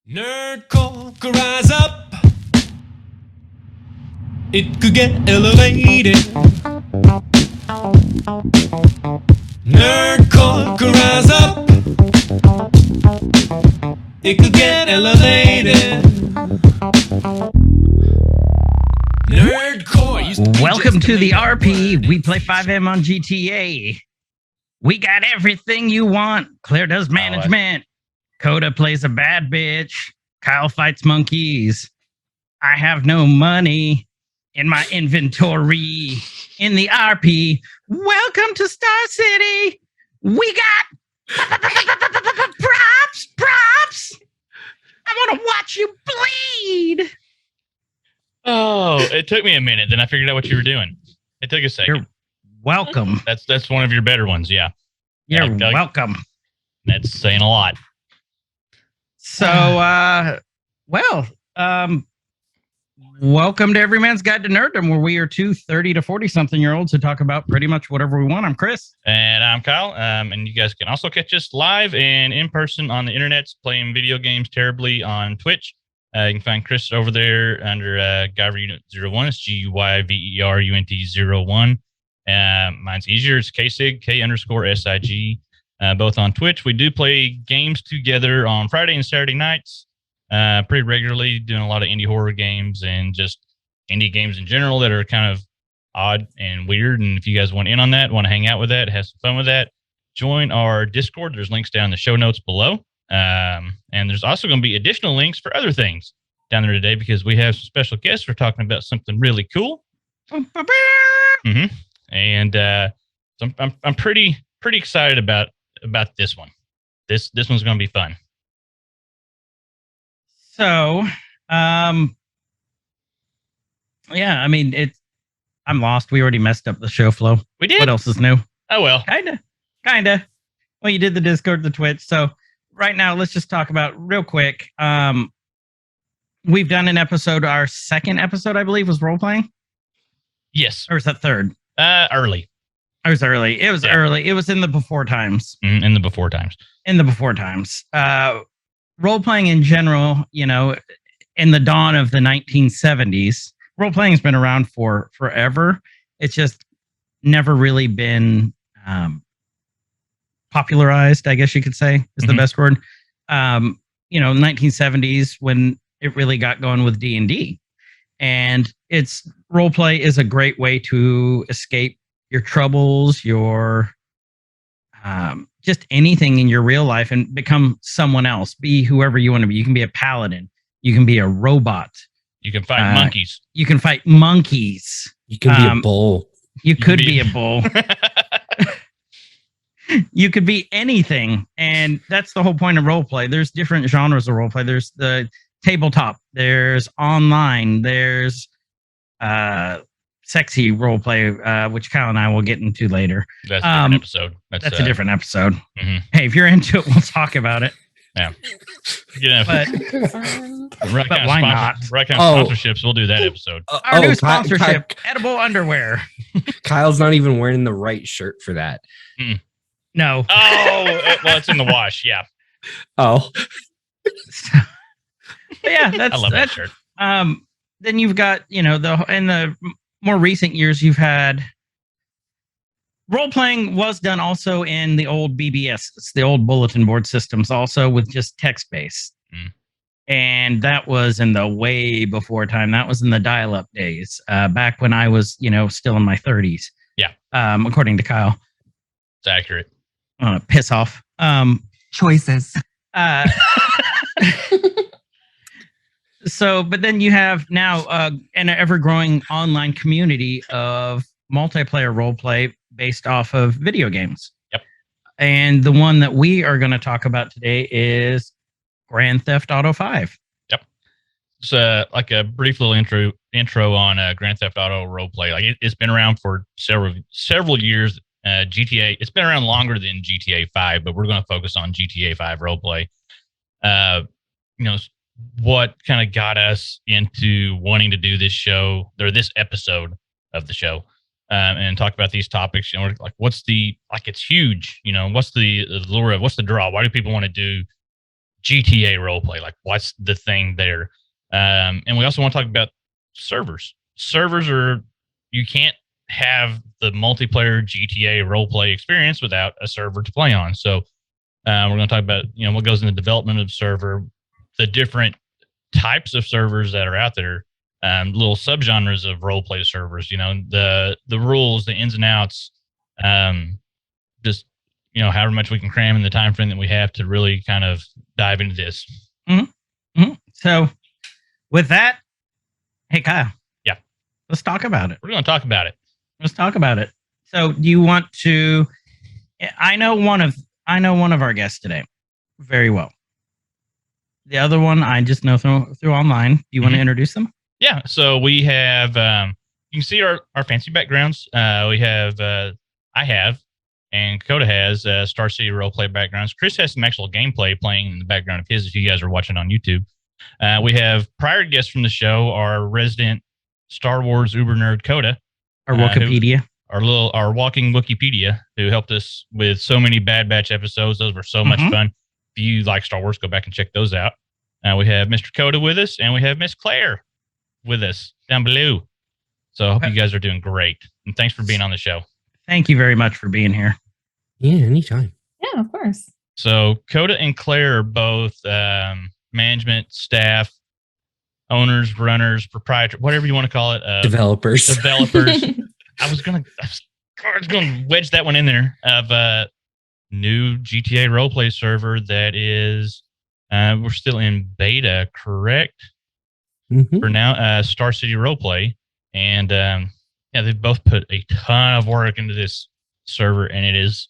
Nerdcore could rise up. It could get elevated. Nerdcore could rise up. It could get elevated. Nerdcore used to be Welcome just to the a RP. word. We play 5M on GTA. We got everything you want. Claire does management. Koda plays a bad bitch. Kyle fights monkeys. I have no money in my inventory. In the RP. Welcome to Star City. We got props. I want to watch you bleed. Oh, it took me a minute. Then I figured out what you were doing. It took a second. You're welcome. That's one of your better ones. Yeah. You're Doug. welcome. That's saying a lot. So, welcome to Everyman's Guide to Nerdom, where we are two 30 to 40-something-year-olds who talk about pretty much whatever we want. I'm Chris. And I'm Kyle. And you guys can also catch us live and in person on the internet playing video games terribly on Twitch. You can find Chris over there under Guyver Unit 01. It's GUYVERUNT 01. Mine's easier. It's KSIG, K_SIG. Both on Twitch. We do play games together on Friday and Saturday nights pretty regularly, doing a lot of indie horror games and just indie games in general that are kind of odd and weird. And if you guys want in on that, want to hang out with that, have some fun with that, join our Discord. There's links down in the show notes below. And there's also going to be additional links for other things down there today because we have some special guests. We're talking about something really cool. Mm-hmm. And so I'm pretty excited about this one. This one's going to be fun. So, yeah, I mean, I'm lost. We already messed up the show flow. We did? What else is new? Oh, well. Kinda. Well, you did the Discord, the Twitch. So right now, let's just talk about real quick. We've done an episode. Our second episode, I believe, was role-playing. Yes. Or was that third? Early. It was early. Early. It was in the before times. In the before times. Role-playing in general, you know, in the dawn of the 1970s, role-playing's been around for forever. It's just never really been popularized, I guess you could say, is the best word. 1970s when it really got going with D&D. And it's role-play is a great way to escape your troubles, your just anything in your real life and become someone else. Be whoever you want to be. You can be a paladin. You can be a robot. You can fight monkeys. You can fight monkeys. You can be a bull. You could be a bull. You could be anything. And that's the whole point of roleplay. There's different genres of roleplay. There's the tabletop. There's online. There's sexy roleplay, which Kyle and I will get into later. That's a different episode. That's a different episode. Mm-hmm. Hey, if you're into it, we'll talk about it. Yeah. But why not? Right kind of sponsorships, we'll do that episode. Our new sponsorship, edible underwear. Kyle's not even wearing the right shirt for that. Mm. No. Oh, well, it's in the wash. Yeah. Oh. But yeah, I love that shirt. Then you've got, in the more recent years, you've had role-playing was done also in the old BBSs, the old bulletin board systems, also with just text-based. Mm. And that was in the way before time. That was in the dial-up days, back when I was, still in my 30s. Yeah. According to Kyle. It's accurate. Piss off. Choices. So, but then you have now an ever-growing online community of multiplayer roleplay based off of video games. Yep. And the one that we are going to talk about today is Grand Theft Auto V. Yep. It's like a brief little intro on Grand Theft Auto roleplay. Like it's been around for several years. GTA, it's been around longer than GTA 5, but we're going to focus on GTA 5 roleplay. What kind of got us into wanting to do this show or this episode of the show and talk about these topics, like it's huge, what's the lure of, what's the draw? Why do people want to do GTA roleplay. Like, what's the thing there? And we also want to talk about servers. Servers you can't have the multiplayer GTA roleplay experience without a server to play on. So we're going to talk about, what goes in the development of server, the different types of servers that are out there, little subgenres of roleplay servers, the rules, the ins and outs, just, however much we can cram in the time frame that we have to really kind of dive into this. Mm-hmm. Mm-hmm. So with that, hey, Kyle. Yeah. Let's talk about it. We're going to talk about it. Let's talk about it. So do you want to, I know one of our guests today very well. The other one I just know through online. Do you want to introduce them? Yeah. So we have, you can see our fancy backgrounds. We have, I have, and Koda has Star City roleplay backgrounds. Chris has some actual gameplay playing in the background of his if you guys are watching on YouTube. We have prior guests from the show, our resident Star Wars uber nerd Koda. Our Wookiepedia. Our walking Wookiepedia, who helped us with so many Bad Batch episodes. Those were so much fun. If you like Star Wars, go back and check those out. We have Mr. Koda with us, and we have Miss Clayir with us down below. So I hope you guys are doing great. And thanks for being on the show. Thank you very much for being here. Yeah, anytime. Yeah, of course. So Koda and Clayir are both management, staff, owners, runners, proprietors, whatever you want to call it. Developers. I was gonna wedge that one in there of a new GTA roleplay server that is we're still in beta, correct? Mm-hmm. For now, Star City roleplay, and they've both put a ton of work into this server, and it is.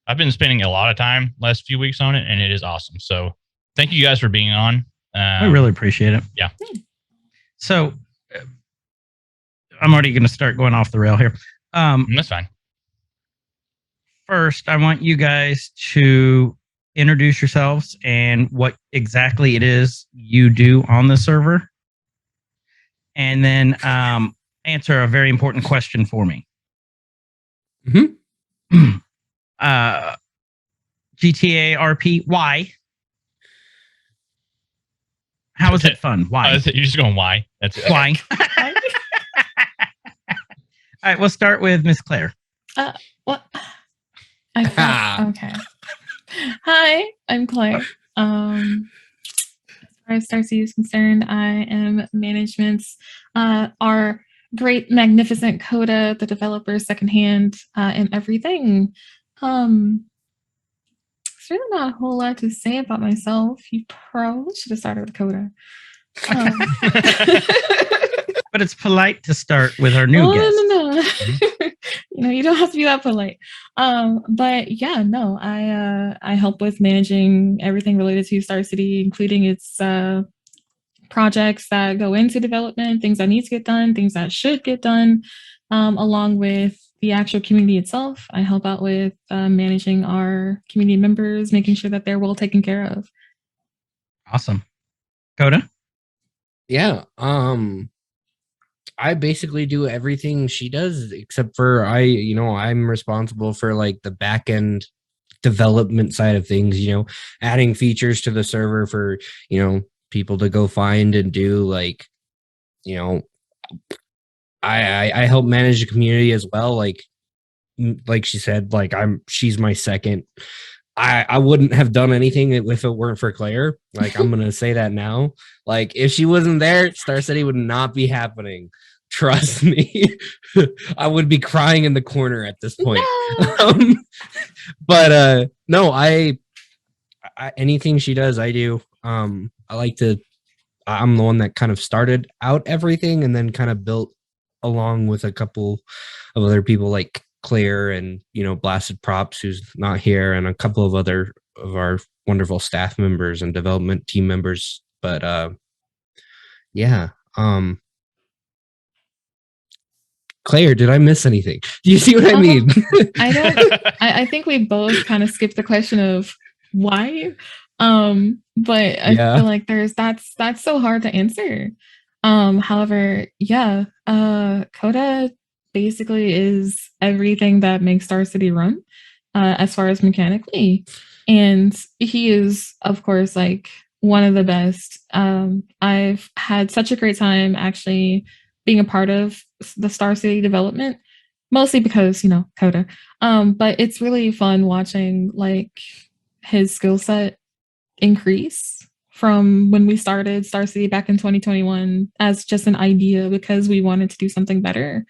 I've been spending a lot of time last few weeks on it, and it is awesome. So thank you guys for being on. I really appreciate it. Yeah. So I'm already going to start going off the rail here. That's fine. First, I want you guys to introduce yourselves and what exactly it is you do on the server. And then answer a very important question for me. Mm-hmm. GTA RP, why? How is it fun? Why? You're just going why? That's it. Why? All right, we'll start with Miss Clayir. What? Okay. Hi, I'm Clayir. As far as Star City is concerned, I am management's our great, magnificent Koda, the developer, secondhand, and everything. There's really not a whole lot to say about myself. You probably should have started with Koda. But it's polite to start with our new guest. No. You don't have to be that polite. But yeah, no, I help with managing everything related to Star City, including its projects that go into development, things that need to get done, things that should get done, along with the actual community itself. I help out with managing our community members, making sure that they're well taken care of. Awesome. Koda? Yeah. I basically do everything she does, except for I'm responsible for like the back end development side of things, adding features to the server for, people to go find and do, like, I help manage the community as well. Like she said, like she's my second. I wouldn't have done anything if it weren't for Clayir. Like, I'm going to say that now. Like, if she wasn't there, Star City would not be happening. Trust me. I would be crying in the corner at this point. No. No, I anything she does, I do. I'm the one that kind of started out everything and then kind of built along with a couple of other people like Clayir and, Blastprops, who's not here, and a couple of other of our wonderful staff members and development team members. But yeah. Clayir, did I miss anything? Do you see what I mean? I don't. I think we both kind of skipped the question of why. But I feel like that's so hard to answer. However, yeah, Koda basically is everything that makes Star City run, as far as mechanically. And he is, of course, like one of the best. I've had such a great time actually being a part of the Star City development, mostly because, Coda. But it's really fun watching like his skill set increase from when we started Star City back in 2021 as just an idea because we wanted to do something better,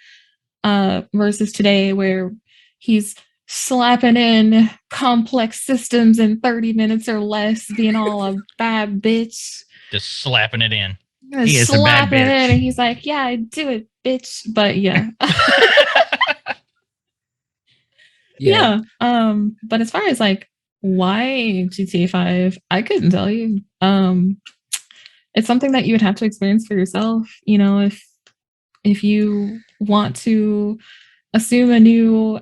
versus today where he's slapping in complex systems in 30 minutes or less, being all a bad bitch. Just slapping it in. He is a bad Slapping it bitch. in, and he's like, "Yeah, I do it, bitch." But yeah. Yeah. But as far as like why GTA 5, I couldn't tell you. It's something that you would have to experience for yourself. If you want to assume a new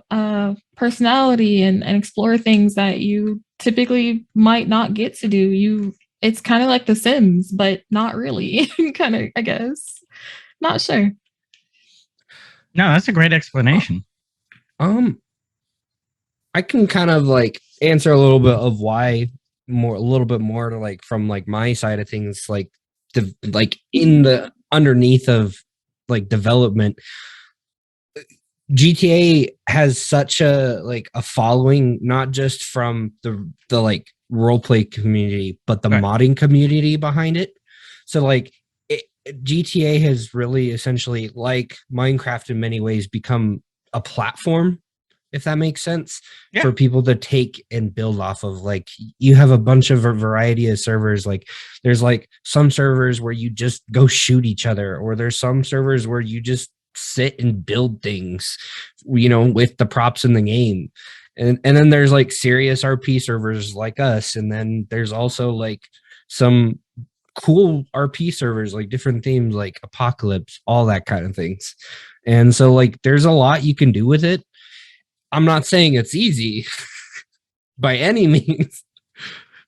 personality and explore things that you typically might not get to do. It's kind of like The Sims, but not really. Kind of, I guess. Not sure. No, that's a great explanation. I can kind of like answer a little bit of why a little bit more to like from like my side of things, like like in the underneath of like development. GTA has such a following, not just from the like roleplay community, but the modding community behind it. So like GTA has really essentially, like Minecraft in many ways, become a platform, if that makes sense, for people to take and build off of. Like you have a bunch of a variety of servers. Like there's like some servers where you just go shoot each other, or there's some servers where you just sit and build things, with the props in the game. And then there's like serious RP servers like us. And then there's also like some cool RP servers, like different themes, like Apocalypse, all that kind of things. And so like there's a lot you can do with it. I'm not saying it's easy by any means,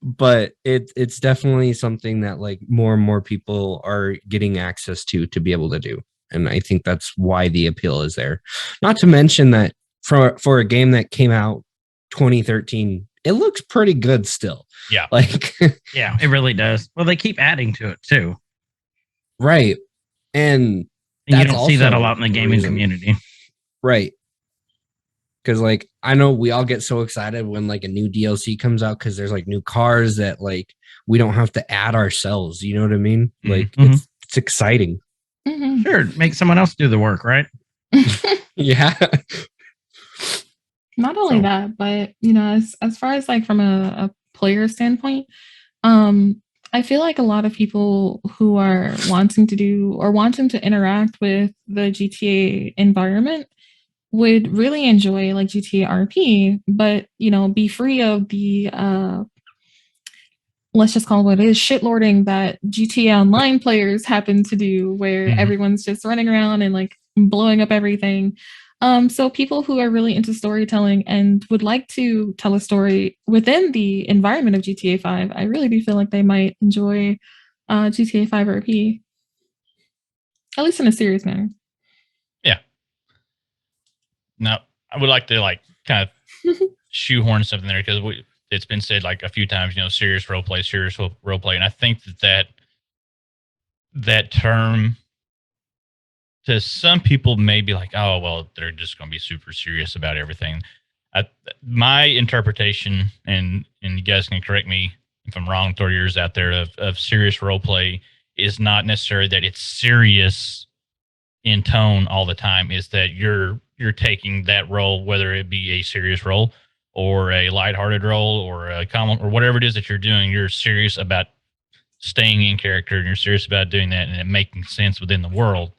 but it's definitely something that like more and more people are getting access to be able to do. And I think that's why the appeal is there. Not to mention that for a game that came out 2013, it looks pretty good still. Yeah. Like yeah, it really does. Well, they keep adding to it too. Right. And you don't see that a lot in the gaming community. Right. Because like I know we all get so excited when like a new DLC comes out, because there's like new cars that like we don't have to add ourselves. You know what I mean? Like it's exciting. Mm-hmm. Sure, make someone else do the work, right? Yeah. Not only that, but as far as like from a player standpoint, I feel like a lot of people who are wanting to interact with the GTA environment would really enjoy like GTA RP, but be free of the let's just call it what it is, shitlording that GTA Online players happen to do, where everyone's just running around and like blowing up everything. So people who are really into storytelling and would like to tell a story within the environment of GTA 5, I really do feel like they might enjoy GTA 5 RP, at least in a serious manner. Yeah. Now, I would like to like kind of shoehorn something there, because it's been said like a few times, serious role play. And I think that term to some people may be like, oh, well, they're just going to be super serious about everything. My interpretation, and you guys can correct me if I'm wrong, throw yours out there, of serious role play is not necessarily that it's serious in tone all the time. Is that you're taking that role, whether it be a serious role or a lighthearted role or a common or whatever it is that you're doing, you're serious about staying in character, and you're serious about doing that and it making sense within the world.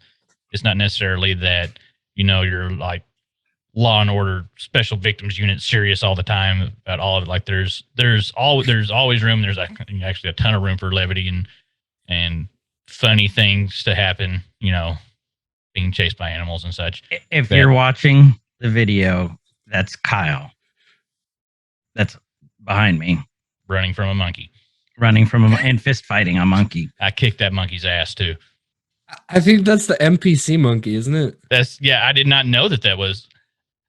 It's not necessarily that, you're like Law and Order Special Victims Unit serious all the time about all of it. Like there's always room. There's actually a ton of room for levity and funny things to happen, being chased by animals and such. If you're watching the video, that's Kyle. That's behind me. Running from a monkey. And fist fighting a monkey. I kicked that monkey's ass too. I think that's the NPC monkey, isn't it? I did not know that was.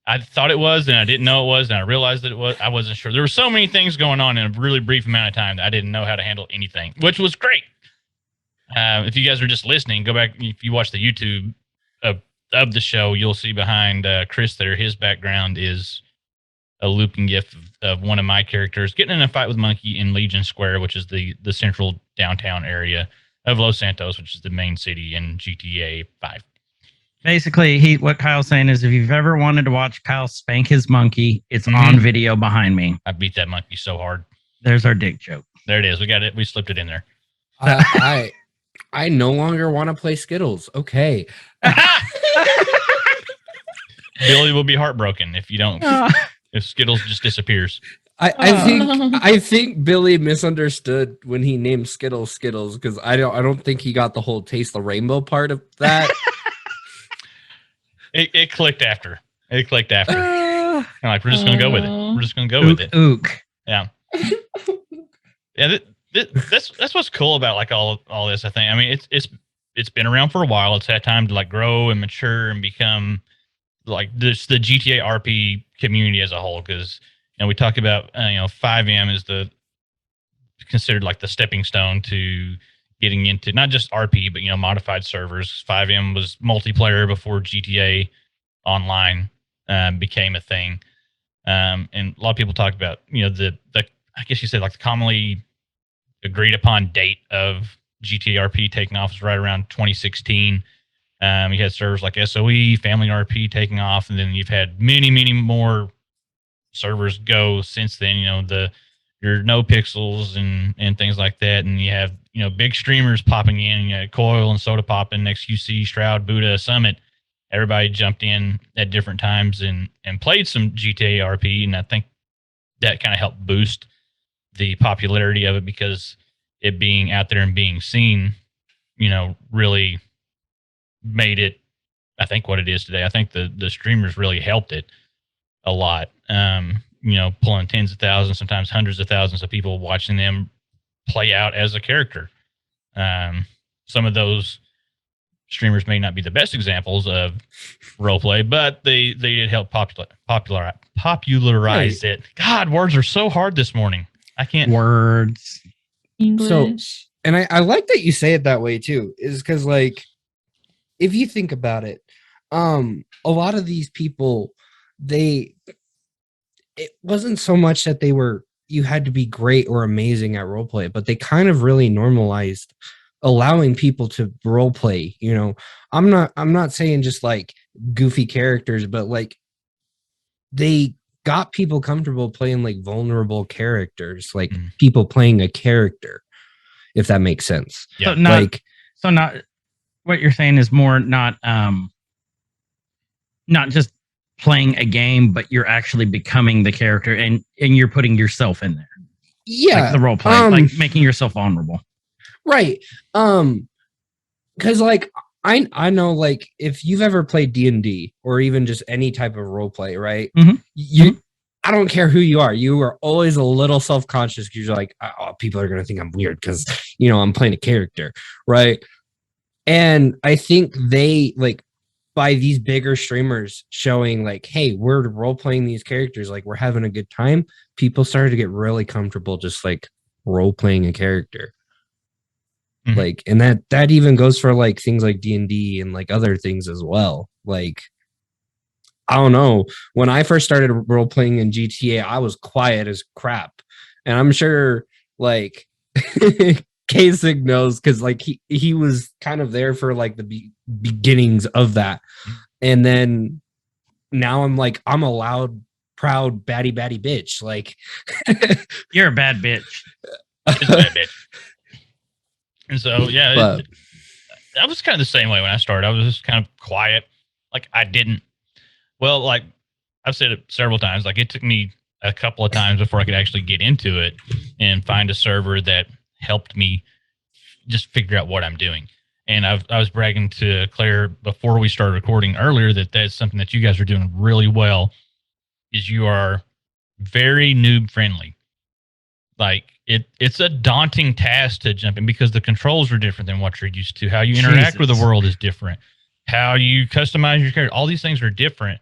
I thought it was, and I didn't know it was, and I realized that it was. I wasn't sure. There were so many things going on in a really brief amount of time that I didn't know how to handle anything, which was great. If you guys are just listening, go back. If you watch the YouTube of the show, you'll see behind Chris there, his background is a looping gif of one of my characters getting in a fight with Monkey in Legion Square, which is the central downtown area of Los Santos, which is the main city in GTA 5. Basically, what Kyle's saying is if you've ever wanted to watch Kyle spank his monkey, it's on video behind me. I beat that monkey so hard. There's our dick joke. There it is. We got it. We slipped it in there. I no longer want to play Skittles. Okay. Billy will be heartbroken if you don't. If Skittles just disappears. I think Billy misunderstood when he named Skittles because I don't think he got the whole taste the rainbow part of that. It clicked after. It clicked after. I'm like, we're just gonna go with it. We're just gonna go with it. Ook. Yeah. Yeah. That's what's cool about like all this. I think. I mean, it's been around for a while. It's had time to like grow and mature and become like this the GTA RP community as a whole. Because we talk about 5M is considered like the stepping stone to getting into not just RP but modified servers. 5M was multiplayer before GTA Online became a thing. And a lot of people talk about the I guess you said like the commonly agreed upon date of GTA RP taking off was right around 2016. You had servers like SOE, Family RP taking off, and then you've had many, many more servers go since then. Your No Pixels and things like that, and you have big streamers popping in. You had Coil and Soda Pop and XQC, Shroud, Buddha, Summit. Everybody jumped in at different times and played some GTA RP, and I think that kind of helped boost the popularity of it because it being out there and being seen, really made it, I think, what it is today. I think the streamers really helped it a lot. Pulling tens of thousands, sometimes hundreds of thousands of people watching them play out as a character. Some of those streamers may not be the best examples of roleplay, but they did help popularize it. God, words are so hard this morning. I can't. Words. English. So, and I like that you say it that way too, is because like, if you think about it, a lot of these people, it wasn't so much that you had to be great or amazing at roleplay, but they kind of really normalized allowing people to roleplay. I'm not saying just like goofy characters, but like they got people comfortable playing like vulnerable characters, like people playing a character, if that makes sense. Yeah. So not what you're saying is more not just playing a game, but you're actually becoming the character and you're putting yourself in there. Yeah. Like the role play, like making yourself vulnerable. Right. Because like I know like if you've ever played D&D or even just any type of role play, right? I don't care who you are. You are always a little self-conscious because you're like, oh, people are gonna think I'm weird because I'm playing a character, right? And I think they like by these bigger streamers showing like, hey, we're role playing these characters, like we're having a good time. People started to get really comfortable just like role playing a character. Like, and that even goes for like things like D&D and like other things as well. Like, I don't know. When I first started role playing in GTA, I was quiet as crap, and I'm sure like Kasich knows because like he was kind of there for like the beginnings of that, and then now I'm a loud, proud, batty bitch. Like, you're a bad bitch. It's a bad bitch. And so, yeah, I was kind of the same way when I started. I was just kind of quiet. Like, like I've said it several times, like it took me a couple of times before I could actually get into it and find a server that helped me just figure out what I'm doing. And I was bragging to Clayir before we started recording earlier that's something that you guys are doing really well, is you are very noob friendly. Like it's a daunting task to jump in because the controls are different than what you're used to. How you interact with the world is different. How you customize your character, all these things are different.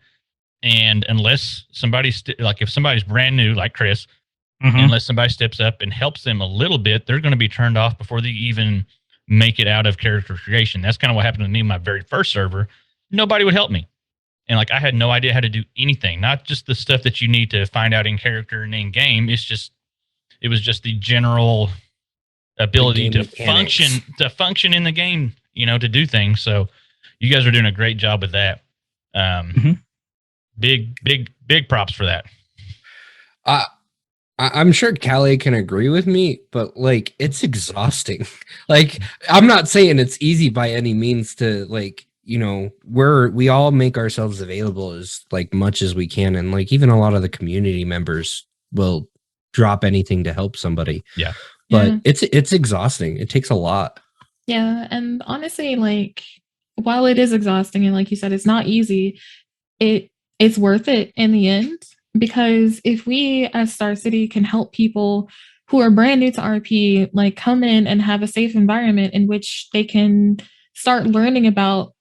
And unless somebody's like if somebody's brand new, like Chris, Mhm. unless somebody steps up and helps them a little bit, they're going to be turned off before they even make it out of character creation. That's kind of what happened to me in my very first server. Nobody would help me. And like I had no idea how to do anything, not just the stuff that you need to find out in character and in game. It was just the general ability game to mechanics. function in the game, to do things. So you guys are doing a great job with that. Big props for that. I'm sure Cali can agree with me, but like it's exhausting. Like I'm not saying it's easy by any means to like, we all make ourselves available as like much as we can, and like even a lot of the community members will drop anything to help somebody. Yeah. But it's exhausting. It takes a lot. Yeah, and honestly, like while it is exhausting and like you said, it's not easy, it's worth it in the end. Because if we as Star City can help people who are brand new to RP, like come in and have a safe environment in which they can start learning about,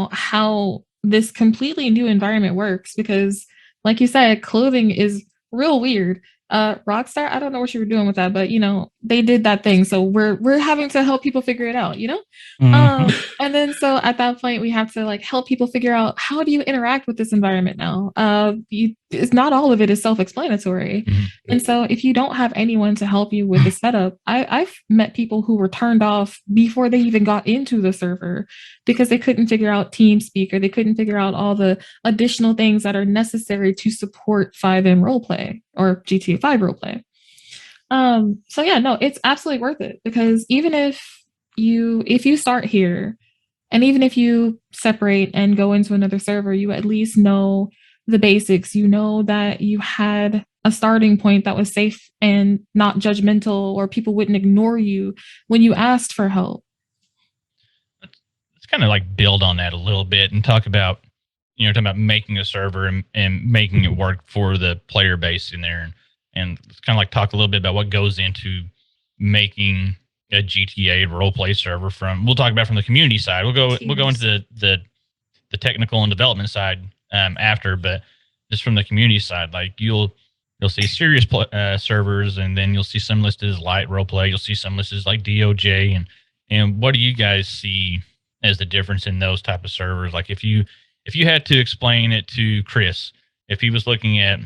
how this completely new environment works. Because like you said, clothing is real weird. Rockstar, I don't know what you were doing with that, but they did that thing. So we're having to help people figure it out, and then so at that point we have to like help people figure out, how do you interact with this environment now? It's not all of it is self-explanatory. And so if you don't have anyone to help you with the setup, I've met people who were turned off before they even got into the server because they couldn't figure out TeamSpeak, or they couldn't figure out all the additional things that are necessary to support 5M roleplay or GTA5 roleplay. So yeah, no, it's absolutely worth it, because even if you start here, and even if you separate and go into another server, you at least know the basics. You know that you had a starting point that was safe and not judgmental, or people wouldn't ignore you when you asked for help. Let's kind of like build on that a little bit and talk about, talking about making a server and making it work for the player base in there. And let's kind of like talk a little bit about what goes into making a GTA roleplay server. We'll talk about from the community side. We'll go into the technical and development side after, but just from the community side, like you'll see serious servers, and then you'll see some listed as light roleplay. You'll see some listed as like DOJ, and what do you guys see as the difference in those type of servers? Like if you had to explain it to Chris, if he was looking at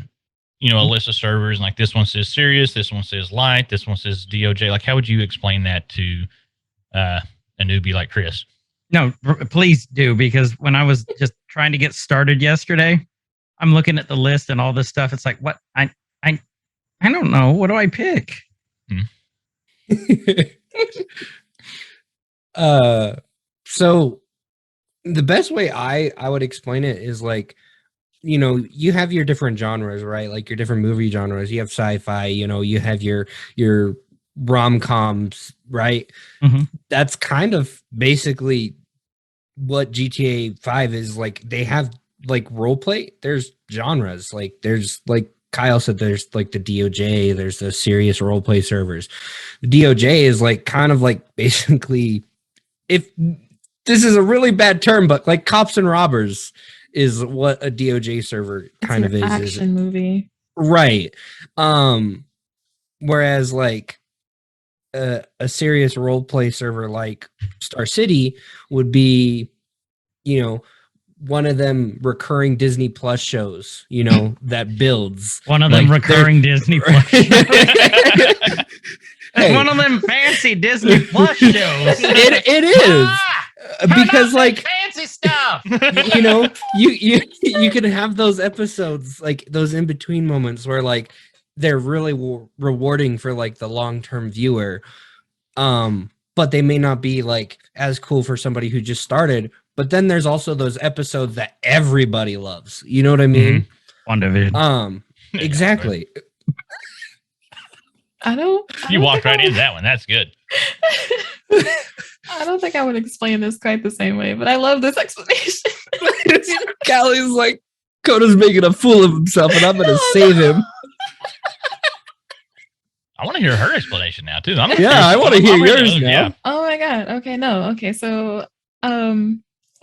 a list of servers, and like this one says serious, this one says light, this one says DOJ, like how would you explain that to a newbie like Chris? No, please do, because when I was just trying to get started yesterday, I'm looking at the list and all this stuff. It's like, what? I don't know. What do I pick? So the best way I would explain it is like, you have your different genres, right? Like your different movie genres. You have sci-fi, you have your rom-coms, right? That's kind of basically what GTA 5 is. Like they have like role play. There's genres. Like there's like Kyle said, there's like the DOJ, there's the serious role play servers. The DOJ is like kind of like basically, if this is a really bad term, but like cops and robbers is what a DOJ server kind of is. Action movie. Right. Whereas like a serious role play server like Star City would be, one of them recurring Disney Plus shows, that builds. One of them like, recurring Disney Plus shows. Hey. One of them fancy Disney Plus shows. It is. Because like fancy stuff, you can have those episodes, like those in between moments where like they're really rewarding for like the long-term viewer, but they may not be like as cool for somebody who just started. But then there's also those episodes that everybody loves. You know what I mean? WandaVision. Exactly. You walked right into that one. That's good. I don't think I would explain this quite the same way, but I love this explanation. Callie's like, Koda's making a fool of himself, and I'm going to save him. I want to hear her explanation now, too. I want to hear yours now. Yeah. Oh my God. Okay, no. Okay, so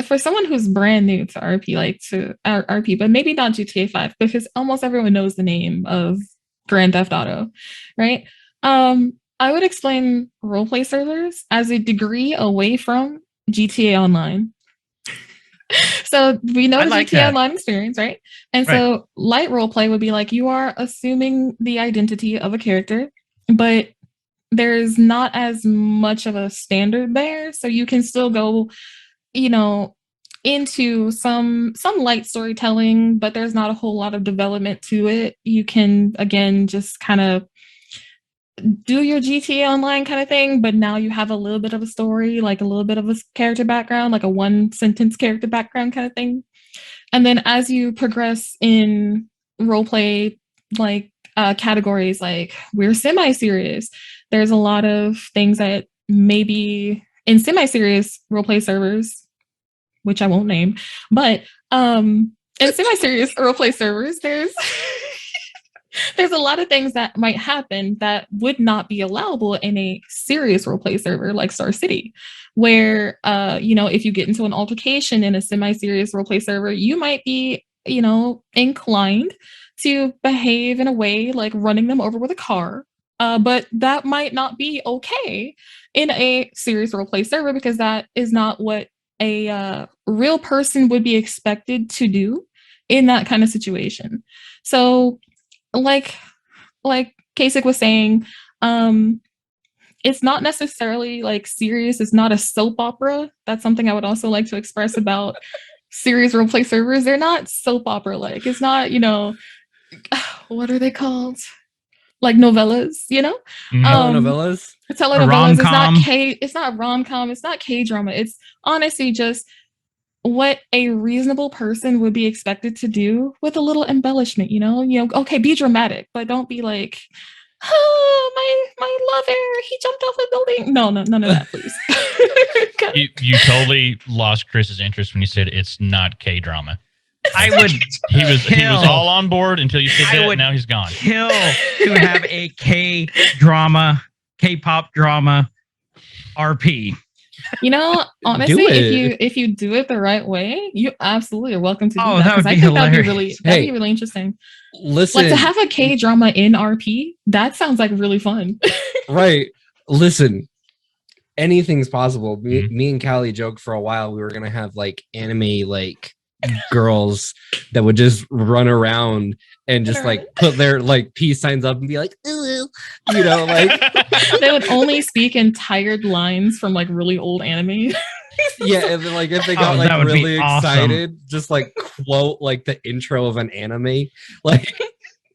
for someone who's brand new to RP, like to RP, but maybe not GTA 5, because almost everyone knows the name of Grand Theft Auto, right? I would explain roleplay servers as a degree away from GTA Online. So we know the like GTA that. Online experience, right? And so light roleplay would be like you are assuming the identity of a character, but there's not as much of a standard there. So you can still go, you know, into some light storytelling, but there's not a whole lot of development to it. You can again just kind of do your GTA Online kind of thing, but now you have a little bit of a story, like a little bit of a character background, like a one sentence character background kind of thing. And then as you progress in roleplay, like categories, like we're semi-serious, there's a lot of things that maybe in semi-serious roleplay servers, which I won't name, but in semi-serious roleplay servers, there's a lot of things that might happen that would not be allowable in a serious roleplay server like Star City, where if you get into an altercation in a semi-serious roleplay server, you might be, inclined to behave in a way like running them over with a car. But that might not be okay in a serious roleplay server, because that is not what a real person would be expected to do in that kind of situation. So like Kasich was saying, it's not necessarily like serious. It's not a soap opera. That's something I would also like to express about serious roleplay servers. They're not soap opera like. It's not, what are they called? Like novellas, Telenovelas. Telenovelas. It's not rom-com. It's not rom-com. It's not K-drama. It's honestly just what a reasonable person would be expected to do with a little embellishment, okay, be dramatic, but don't be like, oh, my lover, he jumped off a building. No, none of that, please. You totally lost Chris's interest when you said it's not K-drama. I would He was all on board until you said that, and now he's gone. kill to have a K-drama, K-pop drama RP. Honestly, if you do it the right way, you absolutely are welcome to do that. That would be hilarious. That'd be really interesting. Listen, Like to have a K-drama in RP, that sounds like really fun. Right. Listen, anything's possible. Me and Cali joked for a while we were gonna have like anime like girls that would just run around and just like put their like peace signs up and be like, ooh, like they would only speak in tired lines from like really old anime. Yeah, and then, like if they got like really excited, just like quote like the intro of an anime, like.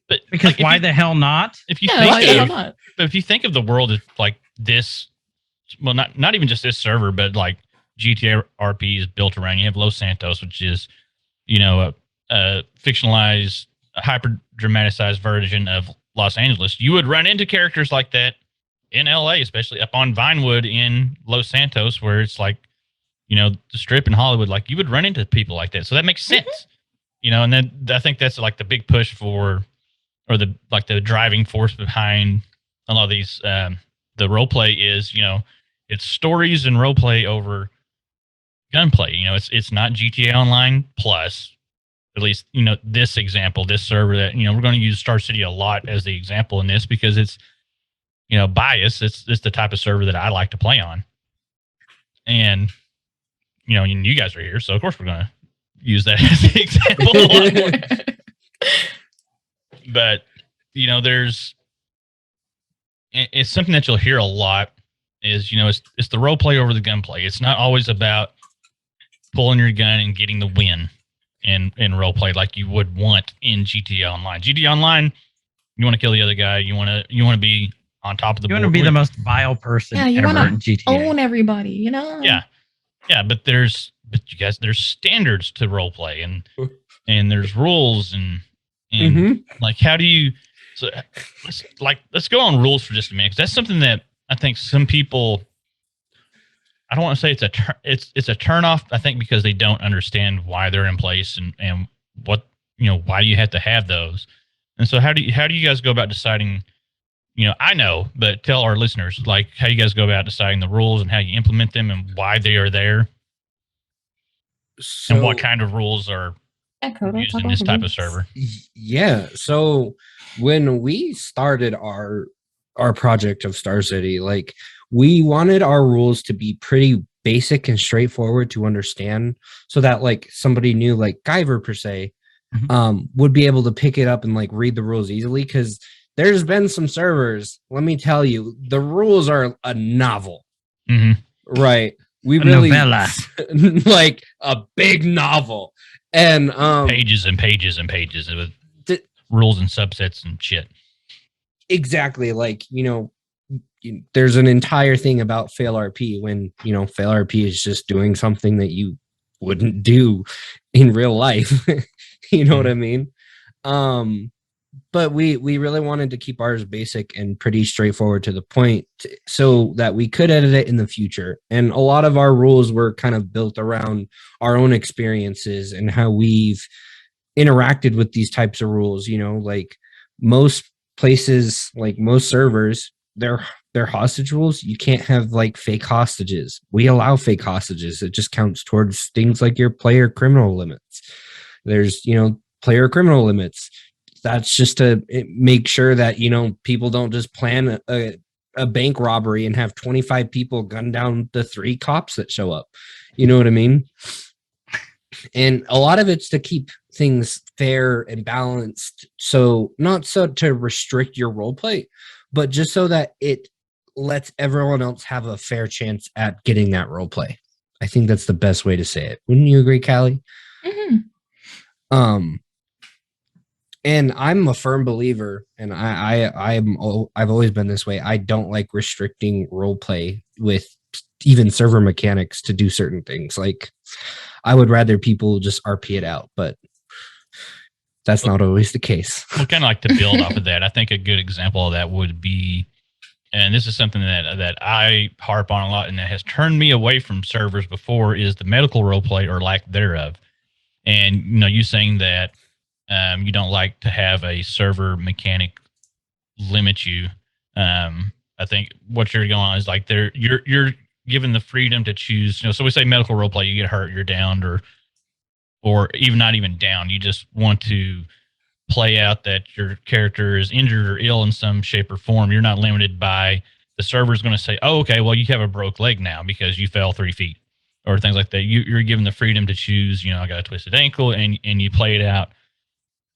But because like, why the hell not? If you think of the world as like this, well, not even just this server, but like GTA RP is built around. You have Los Santos, which is, a fictionalized, hyper dramatized version of Los Angeles. You would run into characters like that in LA, especially up on Vinewood in Los Santos, where it's like, the Strip in Hollywood. Like you would run into people like that, so that makes sense. And then I think that's like the big push for, or the driving force behind a lot of these. The role play is, it's stories and role play over gunplay. It's not GTA Online plus, at least, this example, this server that, we're going to use Star City a lot as the example in this because it's, bias. It's the type of server that I like to play on. And, you guys are here, so of course we're going to use that as the example. But, it's something that you'll hear a lot is, it's the role play over the gunplay. It's not always about pulling your gun and getting the win in role play like you would want in GTA Online. GTA Online, you want to kill the other guy. You want to be on top of the board. You want to be the most vile person you ever want in to GTA. own everybody, Yeah, but there's standards to role play and there's rules and like how do you let's go on rules for just a minute, 'cause that's something that I think some people, I don't want to say it's a turn off, I think, because they don't understand why they're in place and what, why you have to have those. And so how do you guys go about deciding, I know, but tell our listeners like how you guys go about deciding the rules and how you implement them and why they are there. So and what kind of rules are Koda, used talk in about this the type of rules. server? yeah, so when we started our project of Star City, like we wanted our rules to be pretty basic and straightforward to understand, so that like somebody new like Guyver per se would be able to pick it up and like read the rules easily, because there's been some servers, let me tell you, the rules are a novel. Right. We A really novella. like a big novel. And Pages and pages and pages with th- rules and subsets and shit. exactly, like, there's an entire thing about fail RP when, fail RP is just doing something that you wouldn't do in real life. You know what I mean? But we really wanted to keep ours basic and pretty straightforward to the point, so that we could edit it in the future. And a lot of our rules were kind of built around our own experiences and how we've interacted with these types of rules. Like most places, like most servers, they're hostage rules. You can't have like fake hostages. We allow fake hostages. It just counts towards things like your player criminal limits. There's player criminal limits. That's just to make sure that people don't just plan a bank robbery and have 25 people gun down the 3 cops that show up. You know what I mean? And a lot of it's to keep things fair and balanced, so not so to restrict your role play, but just so that it lets everyone else have a fair chance at getting that role play. I think that's the best way to say it. Wouldn't you agree, Cali? And I'm a firm believer, and I've always been this way. I don't like restricting role play with even server mechanics to do certain things. Like, I would rather people just RP it out, but that's not always the case. Well, kind of like to build off of that, I think a good example of that would be, and this is something that I harp on a lot and that has turned me away from servers before, is the medical role play or lack thereof. And, you saying that you don't like to have a server mechanic limit you. I think what you're going on is like you're given the freedom to choose. So we say medical role play, you get hurt, you're downed, or even not even down. You just want to play out that your character is injured or ill in some shape or form. You're not limited by the server's going to say, oh, okay, well, you have a broke leg now because you fell 3 feet or things like that. You're given the freedom to choose, I got a twisted ankle, and you play it out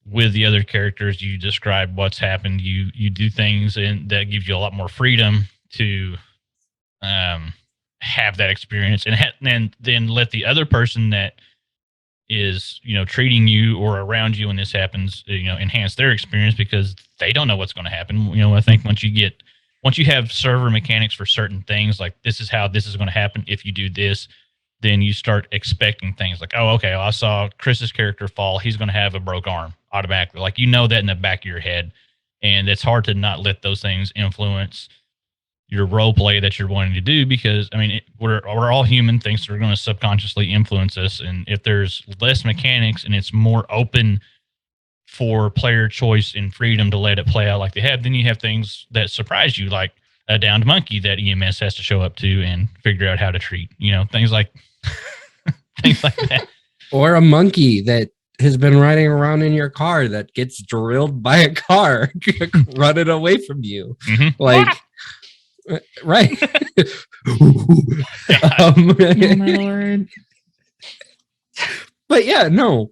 with the other characters. You describe what's happened. You do things, and that gives you a lot more freedom to have that experience, and then let the other person that is treating you or around you when this happens enhance their experience, because they don't know what's going to happen. I think once you have server mechanics for certain things, like this is how this is going to happen if you do this, then you start expecting things like, oh, okay, well, I saw Chris's character fall, he's going to have a broke arm automatically. Like, that in the back of your head, and it's hard to not let those things influence your role play that you're wanting to do, because we're all human. Things are going to subconsciously influence us, and if there's less mechanics and it's more open for player choice and freedom to let it play out like they have, then you have things that surprise you, like a downed monkey that EMS has to show up to and figure out how to treat, things like things like that. Or a monkey that has been riding around in your car that gets drilled by a car running away from you. Like, right. Oh my lord. But yeah, no.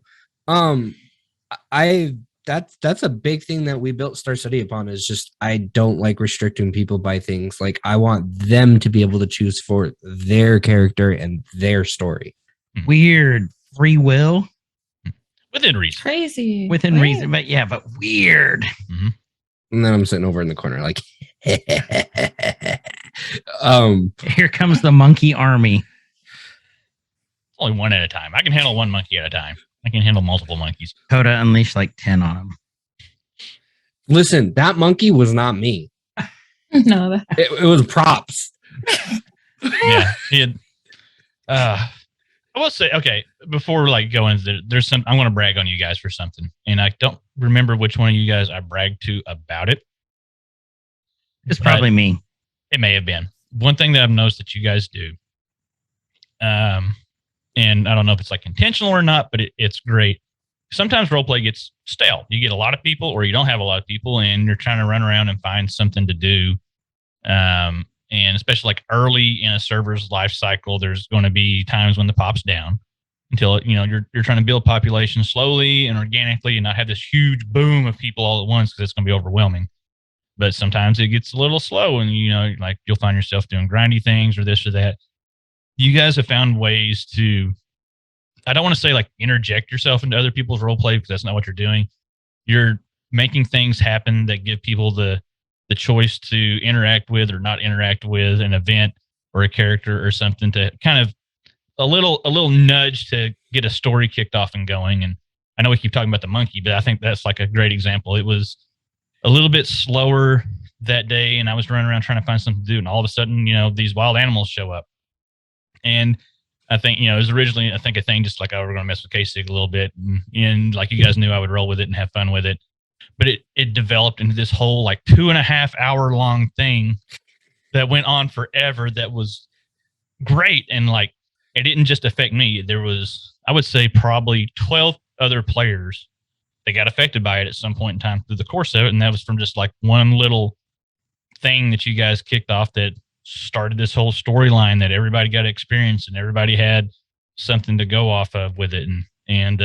That's a big thing that we built Star City upon, is just, I don't like restricting people by things. Like, I want them to be able to choose for their character and their story. Weird free will within reason. Crazy. within What? reason, but weird. And then I'm sitting over in the corner like, Here comes the monkey army. Only one at a time. I can handle one monkey at a time. I can handle multiple monkeys. Koda unleashed like 10 on him. listen, that monkey was not me. No, It was props. Yeah, he had. I will say, okay, before like going, there's some. I want to brag on you guys for something, and I don't remember which one of you guys I bragged to about it. It's probably me. It may have been. One thing that I've noticed that you guys do, and I don't know if it's like intentional or not, but it's great. Sometimes roleplay gets stale. You get a lot of people, or you don't have a lot of people, and you're trying to run around and find something to do. And especially like early in a server's life cycle, there's going to be times when the pop's down until you're trying to build population slowly and organically, and not have this huge boom of people all at once, because it's going to be overwhelming. But sometimes it gets a little slow, and like you'll find yourself doing grindy things or this or that. You guys have found ways to, I don't want to say like interject yourself into other people's role play, because that's not what you're doing. You're making things happen that give people the choice to interact with or not interact with an event or a character or something, to kind of a little nudge to get a story kicked off and going. And I know we keep talking about the monkey, but I think that's like a great example. It was a little bit slower that day, and I was running around trying to find something to do, and all of a sudden, these wild animals show up. And I think, it was originally, I think, a thing just like, oh, we're going to mess with K-Sig a little bit. And like you guys knew I would roll with it and have fun with it. But it developed into this whole like 2.5 hour long thing that went on forever. That was great. And like, it didn't just affect me. There was, I would say, probably 12 other players that got affected by it at some point in time through the course of it. And that was from just like one little thing that you guys kicked off that started this whole storyline that everybody got to experience, and everybody had something to go off of with it. And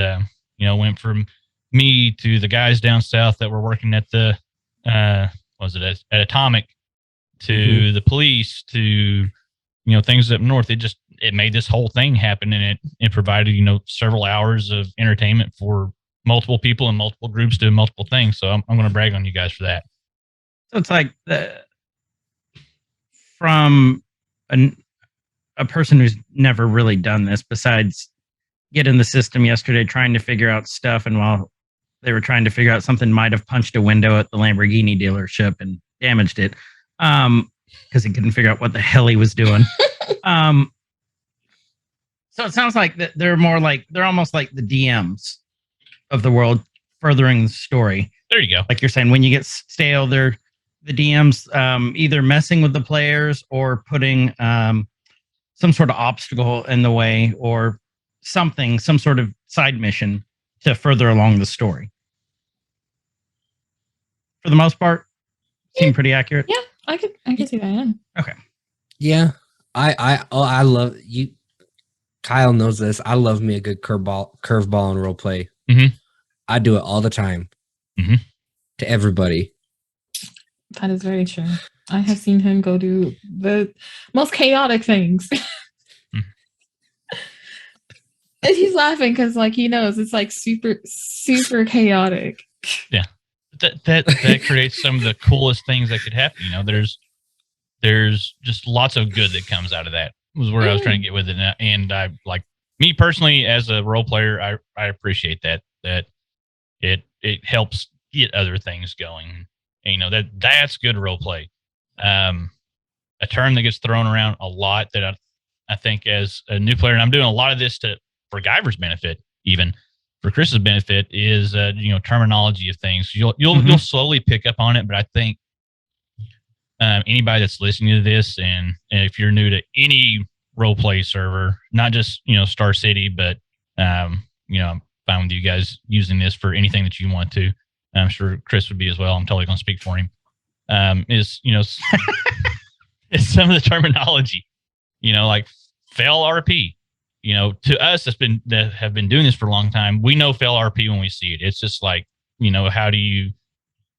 went from me to the guys down south that were working at the, at Atomic, to the police, to, things up north. It made this whole thing happen, and it provided, several hours of entertainment for multiple people and multiple groups doing multiple things. So I'm going to brag on you guys for that. So it's like from a person who's never really done this, besides get in the system yesterday trying to figure out stuff, and while they were trying to figure out, something might have punched a window at the Lamborghini dealership and damaged it, because he couldn't figure out what the hell he was doing. So it sounds like that they're almost like the DMs of the world, furthering the story. There you go. Like you're saying, when you get stale, they're the DMs either messing with the players or putting some sort of obstacle in the way, or some sort of side mission to further along the story. For the most part, seem pretty accurate. Yeah, I could see that. Yeah. Okay. Yeah, I love you. Kyle knows this. I love me a good curveball in role play. Mm-hmm. I do it all the time to everybody. That is very true. I have seen him go do the most chaotic things. And he's laughing because, like, he knows it's like super, super chaotic. Yeah, that creates some of the coolest things that could happen. There's just lots of good that comes out of that. Was where I was trying to get with it, and I, like, me personally as a role player, I appreciate that it helps get other things going. And, that's good role play. A term that gets thrown around a lot that I think as a new player, and I'm doing a lot of this for Guyver's benefit, even for Chris's benefit, is terminology of things. You'll slowly pick up on it, but I think anybody that's listening to this, and if you're new to any role play server, not just Star City, but I'm fine with you guys using this for anything that you want to. I'm sure Chris would be as well. I'm totally going to speak for him. Is some of the terminology, like fail RP. To us that have been doing this for a long time, we know fail RP when we see it. It's just like, how do you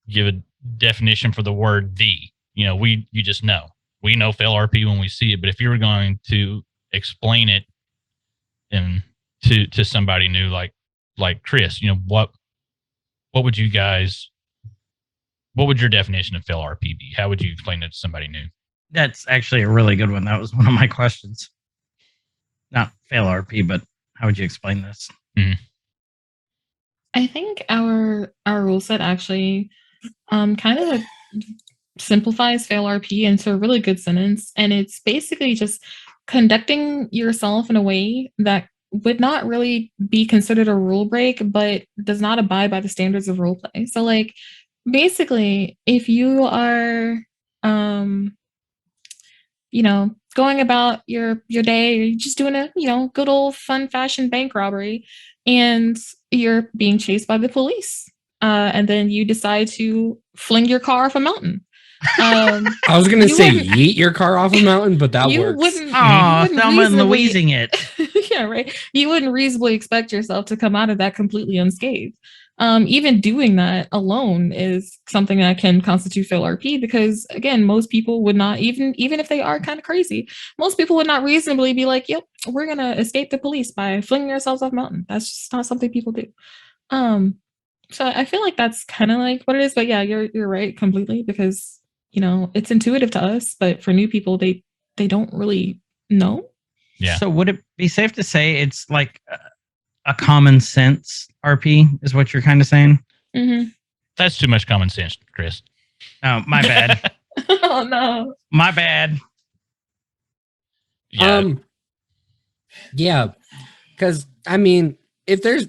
give a definition for the word "the"? You just know. We know fail RP when we see it. But if you were going to explain it and to somebody new, like Chris, what would you guys? What would your definition of fail RP be? How would you explain it to somebody new? That's actually a really good one. That was one of my questions. Not fail RP, but how would you explain this? Mm-hmm. I think our rule set actually kind of simplifies fail RP into a really good sentence, and it's basically just conducting yourself in a way that would not really be considered a rule break, but does not abide by the standards of role play. So, like, basically, if you are going about your day, you're just doing a good old fun fashion bank robbery, and you're being chased by the police, and then you decide to fling your car off a mountain. I was gonna You say wouldn't- yeet your car off a mountain, but that you works. wouldn't. you Oh, wouldn't Thelma and reasonably- Louising it. Yeah, right. You wouldn't reasonably expect yourself to come out of that completely unscathed. Even doing that alone is something that can constitute fail RP, because again, most people would not, even if they are kind of crazy, most people would not reasonably be like, "Yep, we're gonna escape the police by flinging ourselves off a mountain." That's just not something people do. So I feel like that's kind of like what it is. But yeah, you're right completely, because it's intuitive to us, but for new people, they don't really know. Yeah. So would it be safe to say it's like a common sense RP is what you're kind of saying? Mm-hmm. That's too much common sense, Chris. Oh, my bad. Oh no. My bad. Yeah. Yeah, because I mean, if there's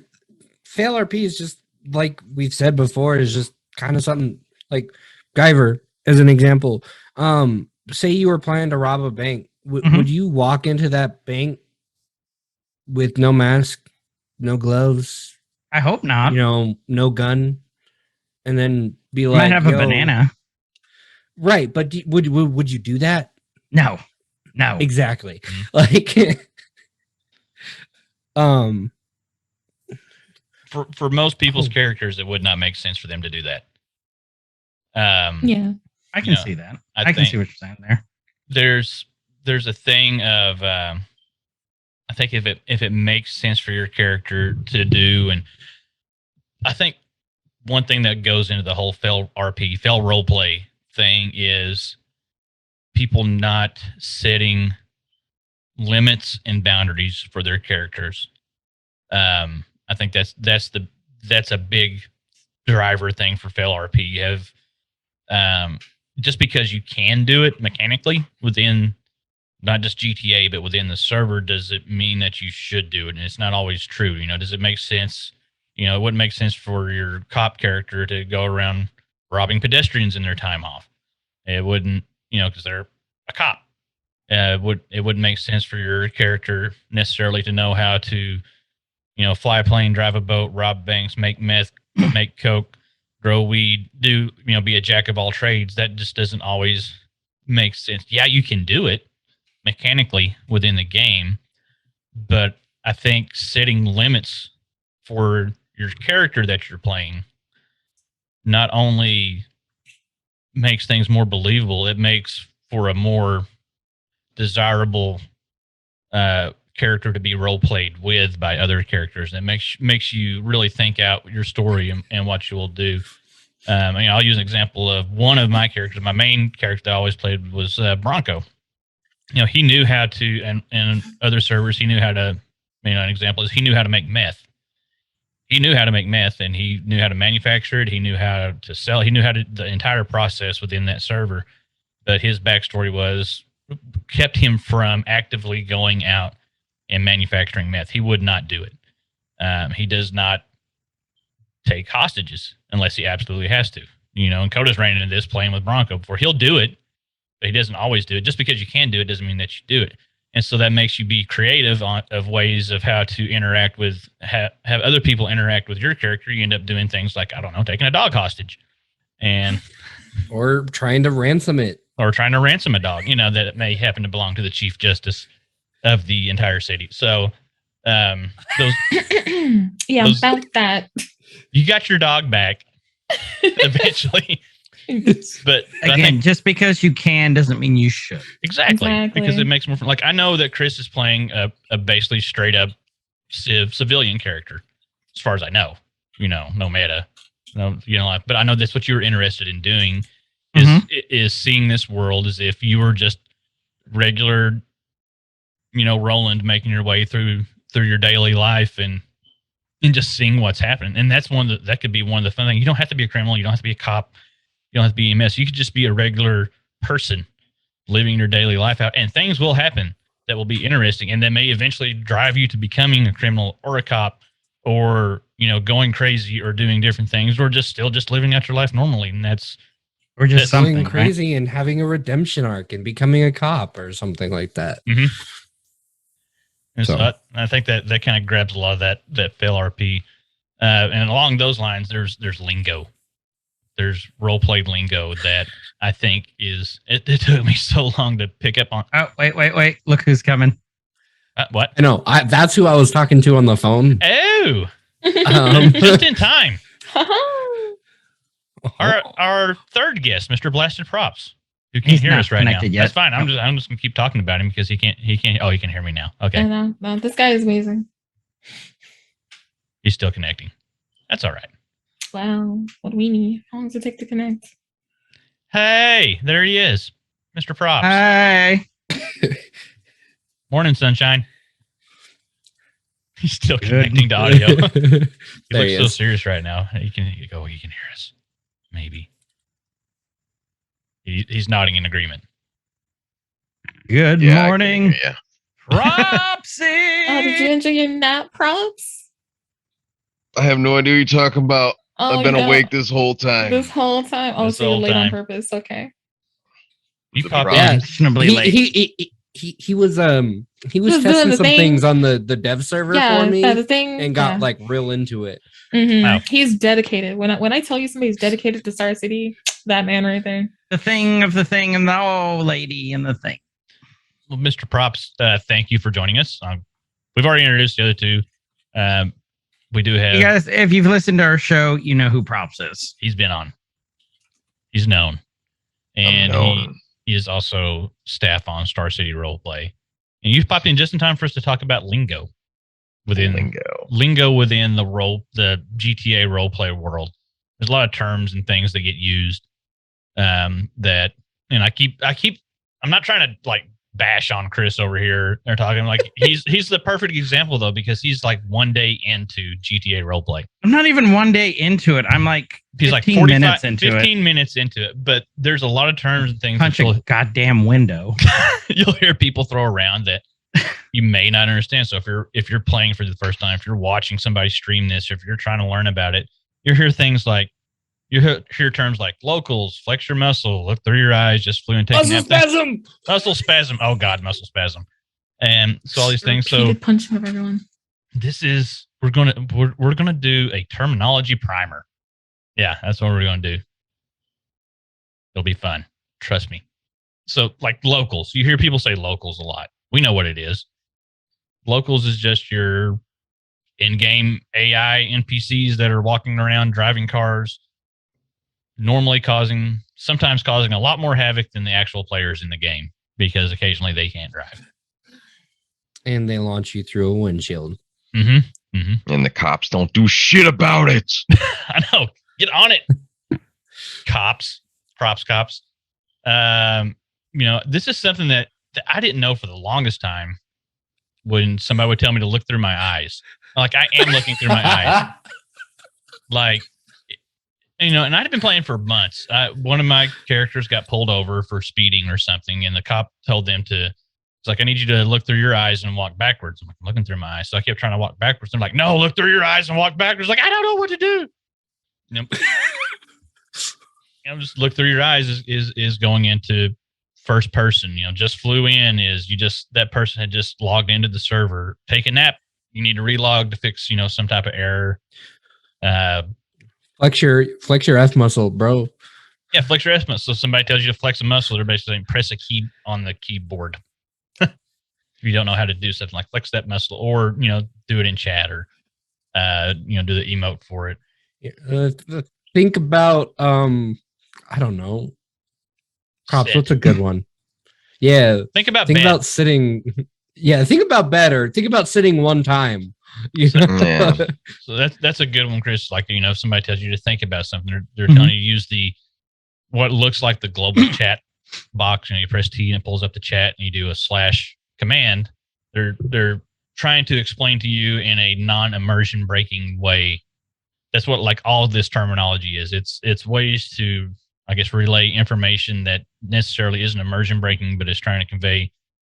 fail RP is just like we've said before, is just kind of something like Guyver as an example. Say you were planning to rob a bank. Mhm. Would you walk into that bank with no mask, no gloves, I hope not. no gun, and then be You like, might have a "Yo," banana. right? But would you do that? No. Exactly. Mhm. Like, For most people's characters, it would not make sense for them to do that. Yeah. I can Yeah, see that. I I can think- see what you're saying there. There's a thing of I think if it makes sense for your character to do, and I think one thing that goes into the whole fail roleplay thing is people not setting limits and boundaries for their characters. I think that's a big driver thing for fail RP. You have just because you can do it mechanically within not just GTA but within the server, does it mean that you should do it? And it's not always true. Does it make sense? It wouldn't make sense for your cop character to go around robbing pedestrians in their time off. It wouldn't, because they're a cop. It wouldn't make sense for your character necessarily to know how to, fly a plane, drive a boat, rob banks, make meth, make coke, grow weed, be a jack of all trades. That just doesn't always make sense. Yeah, you can do it mechanically within the game, but I think setting limits for your character that you're playing not only makes things more believable, it makes for a more desirable character to be role played with by other characters. And it makes you really think out your story and what you will do. I'll use an example of one of my characters. My main character I always played was Bronco. He knew how to, and other servers, he knew how to, an example is he knew how to make meth. He knew how to make meth, and he knew how to manufacture it. He knew how to sell it. He knew how to, the entire process within that server. But his backstory kept him from actively going out and manufacturing meth. He would not do it. He does not take hostages unless he absolutely has to. And Koda's ran into this playing with Bronco before. He'll do it, but he doesn't always do it. Just because you can do it doesn't mean that you do it. And so that makes you be creative of ways of how to interact with, have other people interact with your character. You end up doing things like, I don't know, taking a dog hostage or trying to ransom it. Or trying to ransom a dog, that may happen to belong to the chief justice of the entire city. So, those About that. you got your dog back eventually. But I Again, think, just because you can doesn't mean you should. exactly, because it makes more fun. Like, I know that Chris is playing a basically straight up civilian character, as far as I know. No meta, but I know that's what you were interested in doing. Is seeing this world as if you were just regular, Roland, making your way through your daily life and just seeing what's happening. And that's that could be one of the fun things. You don't have to be a criminal. You don't have to be a cop. You don't have to be EMS. You could just be a regular person living your daily life out, and things will happen that will be interesting and that may eventually drive you to becoming a criminal or a cop, or going crazy or doing different things, or just living out your life normally. And that's Or just That's something Going crazy and having a redemption arc and becoming a cop or something like that. And so, So- I think that kind of grabs a lot of that fail RP. And along those lines, there's lingo. There's role play lingo that I think is. It took me so long to pick up on. Oh, wait! Look who's coming. What? I know. That's who I was talking to on the phone. Oh, Um, just in time. Our third guest, Mr. Blasted Props, who can't He's hear not us right now. connected yet. That's fine. I'm just gonna keep talking about him because he can't. Oh, he can hear me now. Okay, I know. No, this guy is amazing. he's still connecting. That's all right. Wow. What do we need? How long does it take to connect? Hey, there he is, Mr. Props. Hi. Morning, sunshine. He's still Good. connecting to audio. He There looks he so is. serious right now. He can hear us. Maybe. He's nodding in agreement. Good Yeah, I can morning, hear ya. Propsy. Oh, did you enjoy your nap, props? I have no idea what you're talking about. Oh, I've been you don't- awake this whole time. This whole time. Oh, This so you're whole late on time. purpose. Okay. You The popped Props. in. Fashionably late. He was He was doing testing the some thing. things on the dev server Yeah, for me the thing. and got yeah. like real into it. Wow. He's dedicated. When I tell you somebody's dedicated to Star City, that man right there. The thing of the thing and the old lady and the thing. Well, Mr. Props, thank you for joining us. We've already introduced the other two. We do have. You guys, if you've listened to our show, you know who Props is. He's been on. He's known, and Unknown. he is also staff on Star City Roleplay. And you've popped in just in time for us to talk about lingo within Lingo. within the GTA roleplay world. There's a lot of terms and things that get used that, and I keep. I'm not trying to like bash on Chris over here. They're talking like he's the perfect example though, because he's like 1 day into GTA roleplay. I'm not even 1 day into it. I'm like He's like 15 minutes into 15 minits into it, but there's a lot of terms and things Punch that a goddamn window. you'll hear people throw around that you may not understand. So if you're playing for the first time, if you're watching somebody stream this, or if you're trying to learn about it, you hear things like hear terms like locals, flex your muscle, look through your eyes, just flew and take a Muscle nap. spasm. Muscle spasm. Oh God, muscle spasm. And so all these things. So Repeated punching of everyone. we're gonna do a terminology primer. Yeah, that's what we're gonna do. It'll be fun. Trust me. So like locals, you hear people say locals a lot. We know what it is. Locals is just your in-game AI NPCs that are walking around driving cars, normally sometimes causing a lot more havoc than the actual players in the game, because occasionally they can't drive. And they launch you through a windshield. Mm-hmm. Mm-hmm. And the cops don't do shit about it. I know. Get on it. Cops. This is something that I didn't know for the longest time when somebody would tell me to look through my eyes. Like, I am looking through my eyes. Like, and I'd been playing for months. One of my characters got pulled over for speeding or something, and the cop told them it's like, I need you to look through your eyes and walk backwards. I'm like, I'm looking through my eyes. So I kept trying to walk backwards. They're like, no, look through your eyes and walk backwards. Like, I don't know what to do. Just look through your eyes is going into first person. Just flew in is that person had just logged into the server. Take a nap. You need to relog to fix some type of error. Flex your F muscle, bro. Yeah, flex your F muscle. So somebody tells you to flex a muscle, they're basically saying press a key on the keyboard. If you don't know how to do something like flex that muscle, or do it in chat, or do the emote for it. Think about I don't know. Props. Sit. What's a good one? Yeah. Think about Think bed. about sitting. Yeah. Think about better. Think about sitting one time. You know? Yeah. So that's a good one, Chris. Like, if somebody tells you to think about something, they're Mhm. telling you to use what looks like the global chat box. You press T and it pulls up the chat, and you do a / command. They're trying to explain to you in a non-immersion breaking way. That's what like all of this terminology is. It's ways to, I guess, relay information that necessarily isn't immersion breaking, but is trying to convey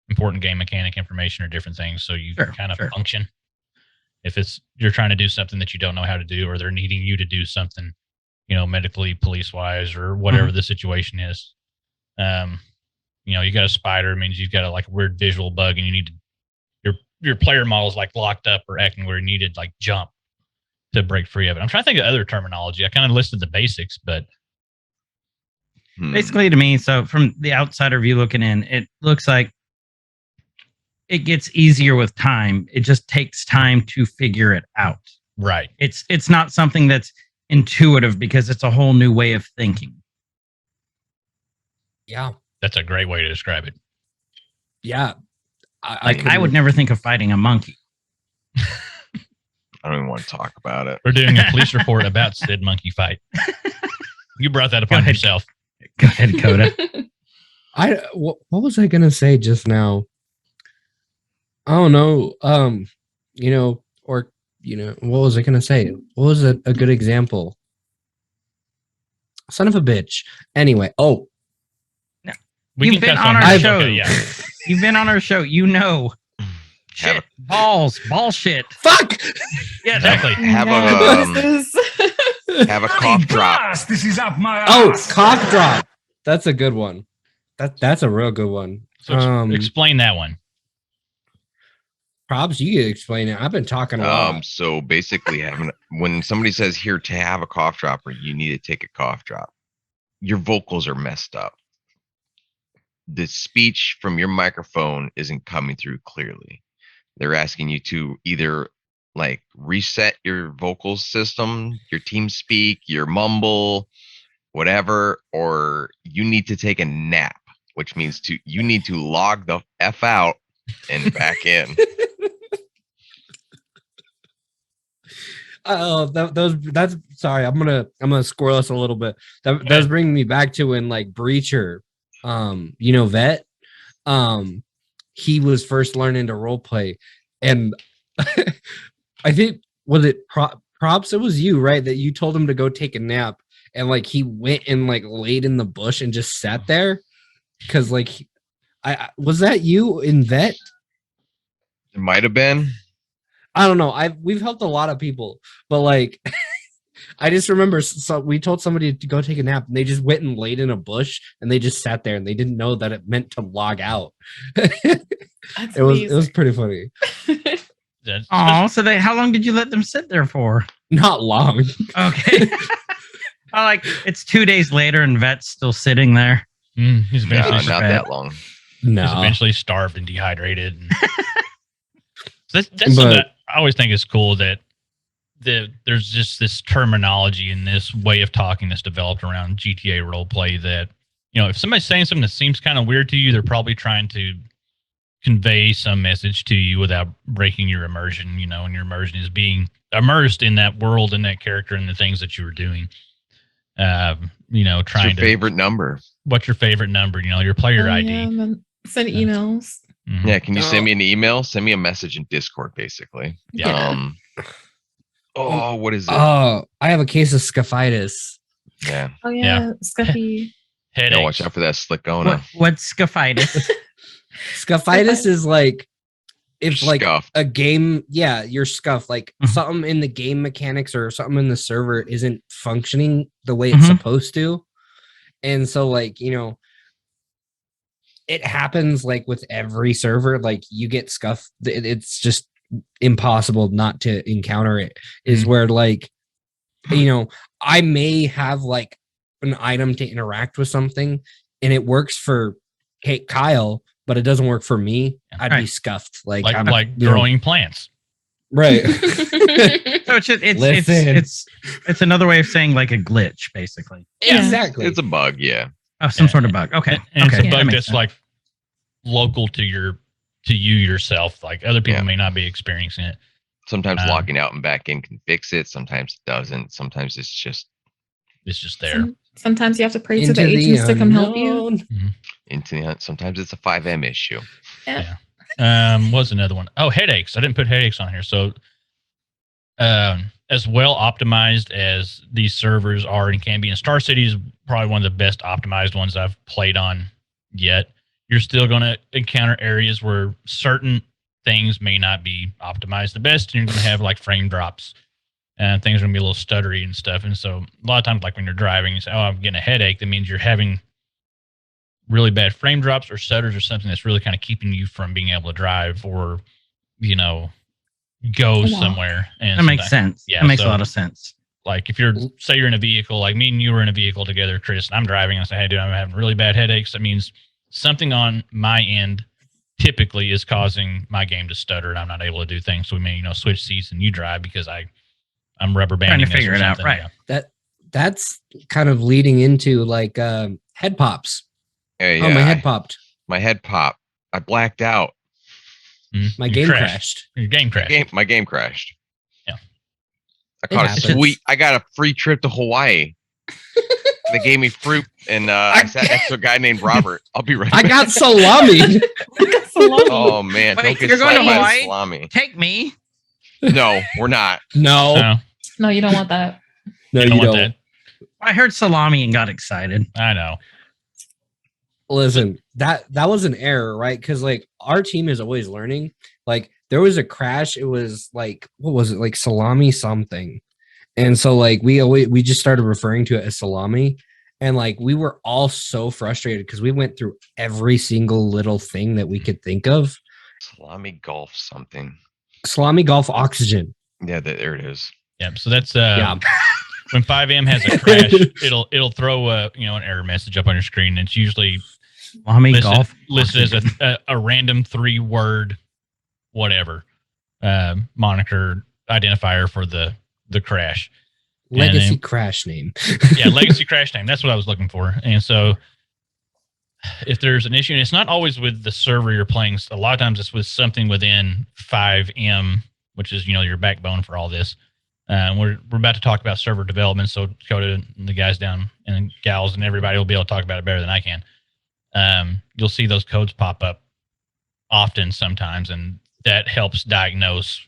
important game mechanic information or different things, so you kind of function. If you're trying to do something that you don't know how to do, or they're needing you to do something, medically, police wise, or whatever the situation is. You got a spider, it means you've got a weird visual bug, and you need to, your player model is locked up or acting where you needed jump to break free of it. I'm trying to think of other terminology. I kind of listed the basics, but basically to me, so from the outsider view looking in, it looks like it gets easier with time. It just takes time to figure it out. Right. It's not something that's intuitive because it's a whole new way of thinking. Yeah. That's a great way to describe it. Yeah. I would never think of fighting a monkey. I don't even want to talk about it. We're doing a police report about said monkey fight. You brought that upon yourself. Go ahead, Koda. What was I gonna say just now? I don't know. What was I gonna say? What was a good example? Son of a bitch. Anyway, You've been on our show. Okay, yeah. You've been on our show. Shit, ball shit. fuck. Yeah, Exactly. Have a cough drop. This is up my Cough drop. That's a good one. That's a real good one. So explain that one. Props, you can explain it. I've been talking a lot. So basically, when somebody says here to have a cough drop, or you need to take a cough drop, your vocals are messed up. The speech from your microphone isn't coming through clearly. They're asking you to either reset your vocal system, your team speak, your mumble, whatever, or you need to take a nap, which means you need to log the F out and back in. That's sorry. I'm gonna squirrel us a little bit. That does bring me back to when Breacher, Vet, he was first learning to role play, and I think was it Props? It was you, right? That you told him to go take a nap, and he went and laid in the bush and just sat there, because I was that you in Vet? It might have been. I don't know. We've helped a lot of people, but I just remember we told somebody to go take a nap, and they just went and laid in a bush, and they just sat there, and they didn't know that it meant to log out. It was pretty funny. Oh, so how long did you let them sit there for? Not long. Okay. It's 2 days later, and Vet's still sitting there. He's eventually not that long. No. He's eventually starved and dehydrated. That's something that I always think is cool, that there's just this terminology and this way of talking that's developed around GTA roleplay that, if somebody's saying something that seems kind of weird to you, they're probably trying to convey some message to you without breaking your immersion, and your immersion is being immersed in that world and that character and the things that you were doing. Trying What's your favorite number? What's your favorite number? Your player ID. Yeah, send emails. Mm-hmm. Yeah, can you send me an email? Send me a message in Discord, basically. Yeah. What is it? Oh, I have a case of scaphitis. Yeah. Oh yeah, Scuffy. Headaches. Watch out for that slickona. What's scaphitis? Scaphitis is if Scuffed. a game, you're scuffed. Something in the game mechanics or something in the server isn't functioning the way it's supposed to, and so it happens with every server. You get scuffed. It's just impossible not to encounter it. Is where I may have an item to interact with something, and it works for Kyle, but it doesn't work for me. I'd be scuffed. Like growing plants. Right. So it's another way of saying a glitch, basically. Yeah. Exactly. It's a bug, yeah. Oh, some sort of bug. Okay. And okay. it's a bug makes that's sense. local to you yourself. Other people may not be experiencing it. Sometimes logging out and back in can fix it. Sometimes it doesn't. Sometimes it's just there. Sometimes you have to pray to the agents to come help you. Sometimes it's a 5M issue. Yeah. What's another one? Oh, headaches. I didn't put headaches on here. So, as well optimized as these servers are and can be, and Star City is probably one of the best optimized ones I've played on yet. You're still going to encounter areas where certain things may not be optimized the best, and you're going to have frame drops and things are gonna be a little stuttery and stuff. And so a lot of times, like when you're driving, you say, "Oh, I'm getting a headache." That means you're having really bad frame drops or stutters or something that's really kind of keeping you from being able to drive or, go Wow. somewhere. And That makes sometimes- sense. Yeah, That makes so- a lot of sense. Like if say you're in a vehicle, like me and you were in a vehicle together, Chris, and I'm driving, and I say, "Hey, dude, I'm having really bad headaches." That means something on my end typically is causing my game to stutter, and I'm not able to do things. So we may, switch seats and you drive because I'm rubber banding Trying to figure this or it out, something. right. That's kind of leading into like head pops. Yeah, Oh, my head popped. My head popped. I blacked out. Mhm. My You game crashed. Your game crashed. My game crashed. Yeah. I caught a happens. sweet. I got a free trip to Hawaii. They gave me fruit, and I sat next to a guy named Robert. I'll be right I back. got salami. Salami. Oh man! Wait, don't get you're going to slapped by the Hawaii? salami. Take me. No, we're not. No, No, No, you don't want that. no, I you don't want don't. I heard salami and got excited. that. I know. Listen, that was an error, right? Because like our team is always learning. Like there was a crash. It was like, what was it? Like salami something. And so like we just started referring to it as salami. And like we were all so frustrated because we went through every single little thing that we could think of. Salami golf something. Salami golf oxygen. Yeah, there it is. Yeah. So that's Yeah. when 5M has a crash, it'll throw an error message up on your screen. It's usually Salami golf. listed as a random 3-word whatever moniker identifier for the crash. Legacy then- crash name. Yeah, legacy crash name. That's what I was looking for. And so if there's an issue, and it's not always with the server you're playing, a lot of times it's with something within 5M, which is your backbone for all this. We're about to talk about server development, so Koda and the guys down and gals and everybody will be able to talk about it better than I can. You'll see those codes pop up often sometimes, and that helps diagnose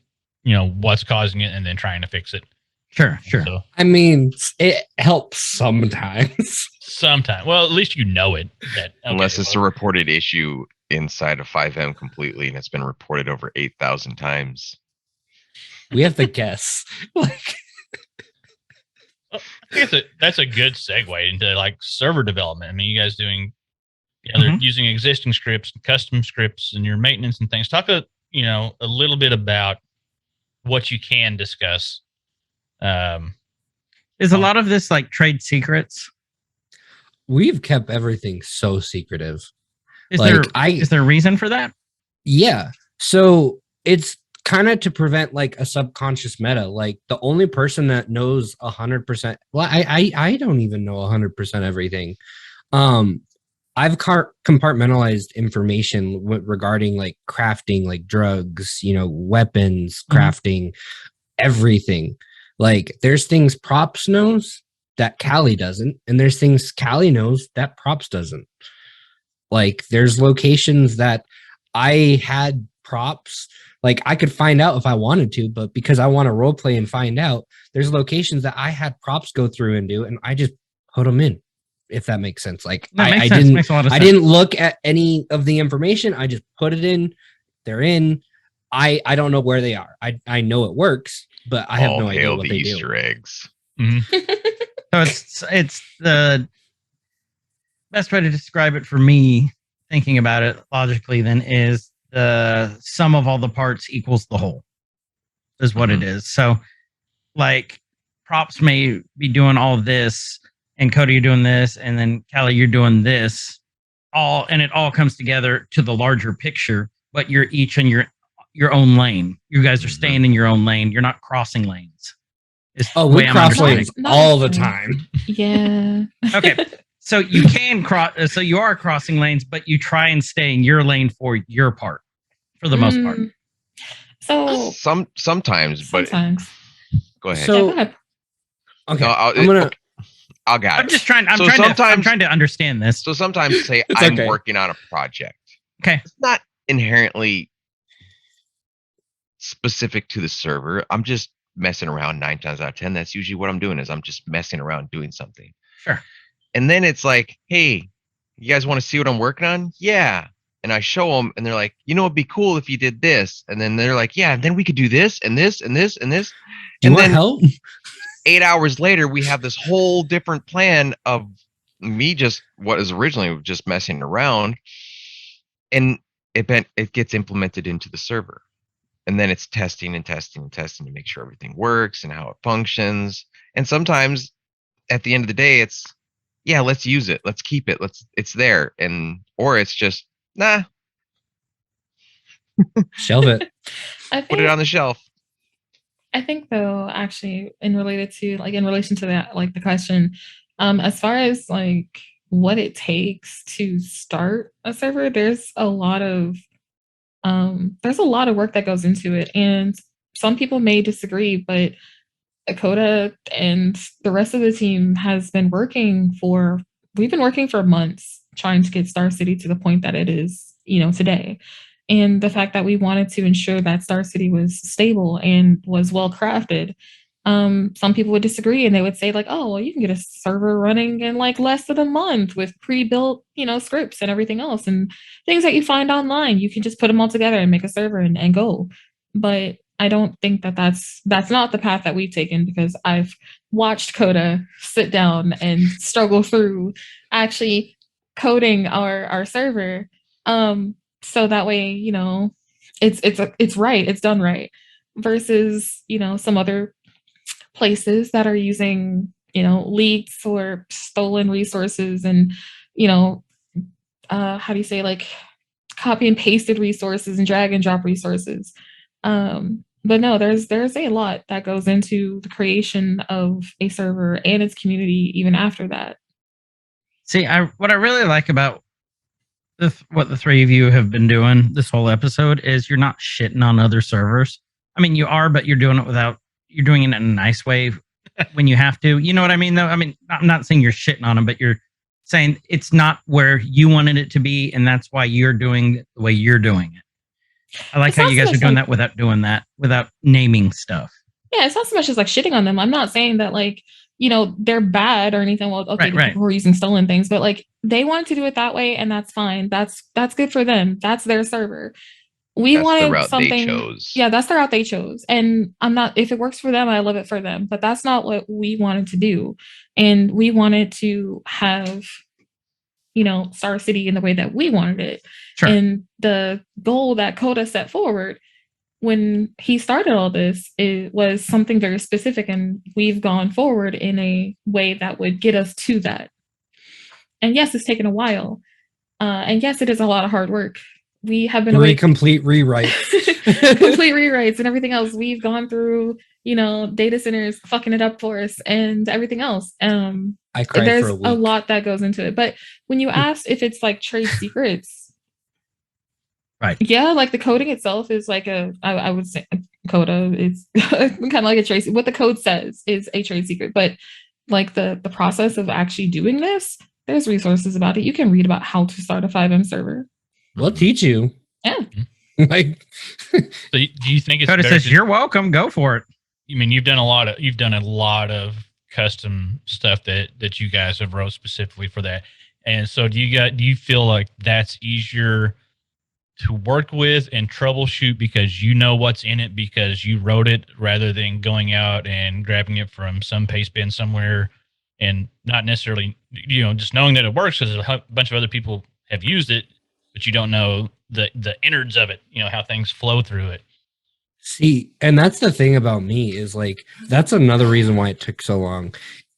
what's causing it and then trying to fix it. Sure. So I mean, it helps sometimes. sometimes, well, at least it. That okay, Unless it's a well, reported issue inside of 5M completely, and it's been reported over 8,000 times. We have to guess. Like, I guess that's a good segue into like server development. I mean, you guys doing, they're using existing scripts, custom scripts, and your maintenance and things. Talk a little bit about what you can discuss. Is a lot of this like trade secrets? we've kept everything so secretive. Is Like, there a reason for that? Yeah. So it's kind of to prevent like a subconscious meta. Like the only person that knows 100%. Well, I don't even know 100% everything. I've compartmentalized information regarding like crafting, like drugs, weapons, crafting, everything. Like there's things Props knows that Cali doesn't, and there's things Cali knows that Props doesn't. Like there's locations that I had Props, like I could find out if I wanted to, but because I want to role play and find out, there's locations that I had Props go through and do, and I just put them in, if that makes sense. Like That makes I sense. didn't, Makes a lot of I sense. didn't look at any of the information. I just put it in. They're in. I don't know where they are. I know it works, but I have All no idea hail what the they Easter do. eggs. So it's the best way to describe it for me, thinking about it logically, then is the sum of all the parts equals the whole, is what it is. So like Props may be doing all this, and Koda, you're doing this, and then Cali, you're doing this, and it all comes together to the larger picture, but you're each in your own lane. You guys are staying in your own lane. You're not crossing lanes. Is Oh, the we way I'm cross understanding. lanes Not all the necessarily. time. Yeah. Okay. So you can cross. So you are crossing lanes, but you try and stay in your lane for your part, for the most part. So Sometimes, but sometimes. go ahead. So- Yeah, go ahead. Okay, No, I'm gonna. I'll got I'm it. just trying. I'm So trying sometimes- to understand this. So sometimes say It's I'm okay. working on a project. Okay. It's not inherently specific to the server. I'm just messing around 9 times out of 10. That's usually what I'm doing, is I'm just messing around doing something. Sure. And then it's like, hey, you guys want to see what I'm working on? Yeah. And I show them, and they're like, it'd be cool if you did this. And then they're like, yeah, and then we could do this and this and this and this. you want help? 8 hours later, we have this whole different plan of me just what is originally just messing around, and it gets implemented into the server, and then it's testing and testing and testing to make sure everything works and how it functions. And sometimes at the end of the day, it's yeah, let's use it, let's keep it, it's there, and or it's just nah, Shelve it. put it on the shelf. I think though, actually, in relation to that, like the question, as far as like what it takes to start a server, there's a lot of work that goes into it, and some people may disagree, but Koda and the rest of the team we've been working for months trying to get Star City to the point that it is, today. And the fact that we wanted to ensure that Star City was stable and was well crafted. Some people would disagree and they would say like, oh, well, you can get a server running in like less than a month with pre-built, scripts and everything else and things that you find online. You can just put them all together and make a server and go. But I don't think that's not the path that we've taken, because I've watched Koda sit down and struggle through actually coding our server. So that way, it's right, it's done right, versus, some other places that are using, leaks or stolen resources and, how do you say, like copy and pasted resources and drag and drop resources. But no, there's a lot that goes into the creation of a server and its community even after that. See, what I really like about what the three of you have been doing this whole episode is you're not shitting on other servers. I mean, you are, but you're doing it in a nice way when you have to. You know what I mean, though? I mean, I'm not saying you're shitting on them, but you're saying it's not where you wanted it to be, and that's why you're doing it the way you're doing it. I like how you guys are doing that without naming stuff. Yeah, it's not so much as like shitting on them. I'm not saying that like, they're bad or anything. Well, okay, right. People who are using stolen things, but like they wanted to do it that way, and that's fine. That's good for them. That's their server. That's wanted the route something. They chose. Yeah, that's the route they chose. And I'm not. If it works for them, I love it for them. But that's not what we wanted to do. And we wanted to have, Star City in the way that we wanted it. Sure. And the goal that Koda set forward when he started all this, it was something very specific, and we've gone forward in a way that would get us to that. And yes, it's taken a while. And yes, it is a lot of hard work. We have been complete rewrites. Complete rewrites and everything else. We've gone through, data centers fucking it up for us and everything else. I cried there's for a week. A lot that goes into it. But when you ask if it's like trade secrets, right? Yeah, like the coding itself is like I would say Koda is kind of like a trade. What the code says is a trade secret, but like the process of actually doing this, there's resources about it. You can read about how to start a FiveM server. We'll teach you. Yeah. Like, so do you think it's Koda says you're welcome, go for it. I mean, you've done a lot of custom stuff that you guys have wrote specifically for that. And so do you feel like that's easier to work with and troubleshoot because you know what's in it because you wrote it, rather than going out and grabbing it from some paste bin somewhere and not necessarily, just knowing that it works because a bunch of other people have used it, but you don't know the innards of it, how things flow through it. See, and that's the thing about me is like, that's another reason why it took so long,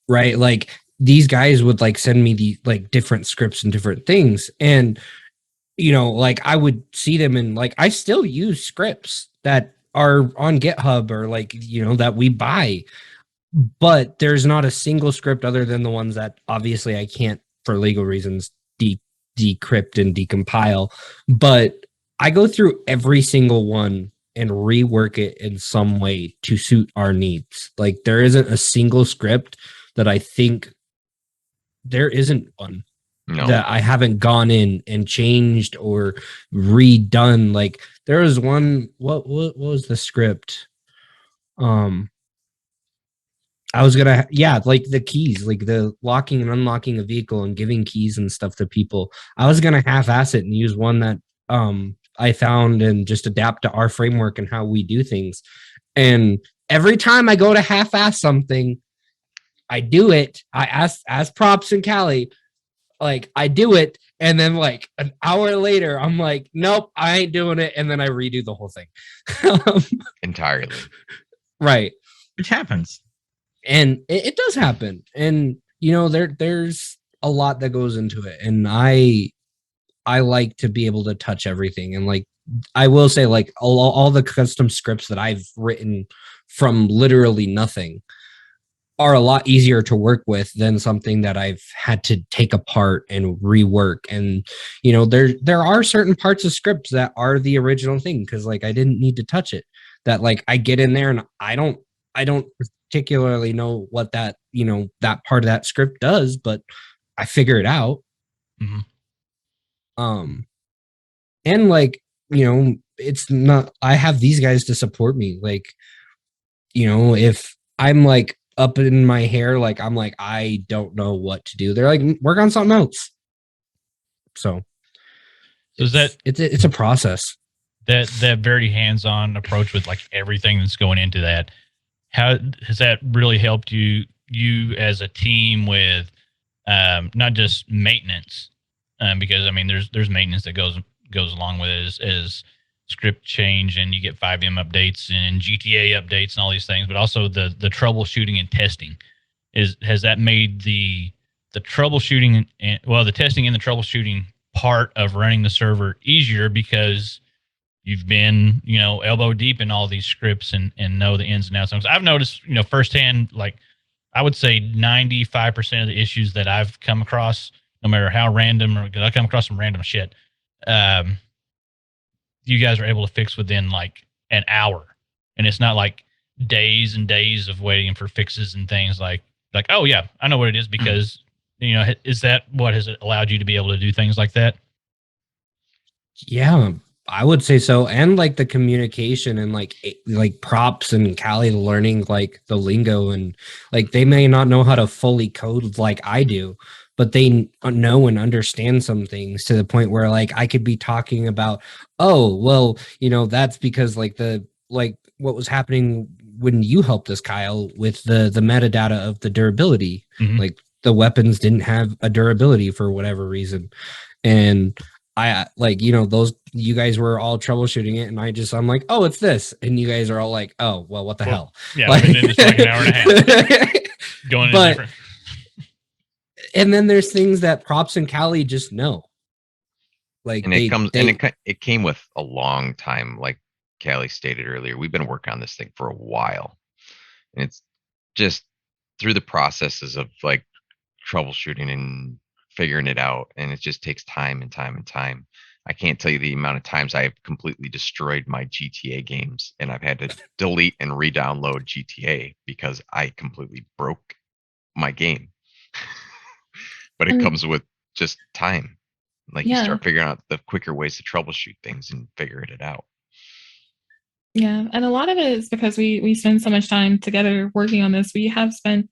right? Like these guys would like send me the like different scripts and different things. And, like I would see them and like, I still use scripts that are on GitHub or like, that we buy, but there's not a single script other than the ones that obviously I can't for legal reasons decrypt and decompile, but I go through every single one and rework it in some way to suit our needs. Like there isn't a single script that I think there isn't one that I haven't gone in and changed or redone. Like there was one, what was the script? I was gonna, like the keys, like the locking and unlocking a vehicle and giving keys and stuff to people. I was gonna half-ass it and use one that I found and just adapt to our framework and how we do things. And every time I go to half-ass something, I do it. I ask props in Cali, like I do it, and then like an hour later, I'm like, nope, I ain't doing it, and then I redo the whole thing. Entirely. Right. Which happens. And it does happen. And you know, there's a lot that goes into it. And I like to be able to touch everything. And like I will say, like all the custom scripts that I've written from literally nothing are a lot easier to work with than something that I've had to take apart and rework. And you know, there are certain parts of scripts that are the original thing, because like I didn't need to touch it. That like I get in there and I don't particularly know what that, you know, that part of that script does, but I figure it out. Mhm. And like, you know, it's not, I have these guys to support me. Like, you know, if I'm like up in my hair, like I'm like, I don't know what to do, they're like, work on something else. So is that it's a process. that very hands-on approach with like everything that's going into that? How has that really helped you as a team with not just maintenance? Because I mean, there's maintenance that goes along with it as script change, and you get 5M updates and GTA updates and all these things, but also the troubleshooting and testing. Has that made the troubleshooting and the testing and the troubleshooting part of running the server easier because you've been, you know, elbow deep in all these scripts and know the ins and outs? I've noticed, you know, firsthand, like I would say 95% of the issues that I've come across, no matter how random, or I come across some random shit, you guys are able to fix within like an hour. And it's not like days and days of waiting for fixes and things like, oh yeah, I know what it is, because, you know, is that what has allowed you to be able to do things like that? Yeah, I would say so. And like the communication and like props and Cali learning like the lingo, and like they may not know how to fully code like I do, but they know and understand some things to the point where like I could be talking about, oh, well, you know, that's because like what was happening when you helped us, Kyle, with the metadata of the durability. Mhm. Like the weapons didn't have a durability for whatever reason. And I like, you know, those, you guys were all troubleshooting it, and I'm like, oh, it's this, and you guys are all like, oh, well, what the hell? Yeah, like, we've been in this for like an hour and a half. Going in but, different. And then there's things that props and Cali just know. Like, And it came with a long time, like Callie stated earlier. We've been working on this thing for a while, and it's just through the processes of like troubleshooting and figuring it out, and it just takes time and time and time. I can't tell you the amount of times I've completely destroyed my GTA games, and I've had to delete and re-download GTA because I completely broke my game. But it comes with just time. Like you start figuring out the quicker ways to troubleshoot things and figuring it out. Yeah, and a lot of it is because we spend so much time together working on this. We have spent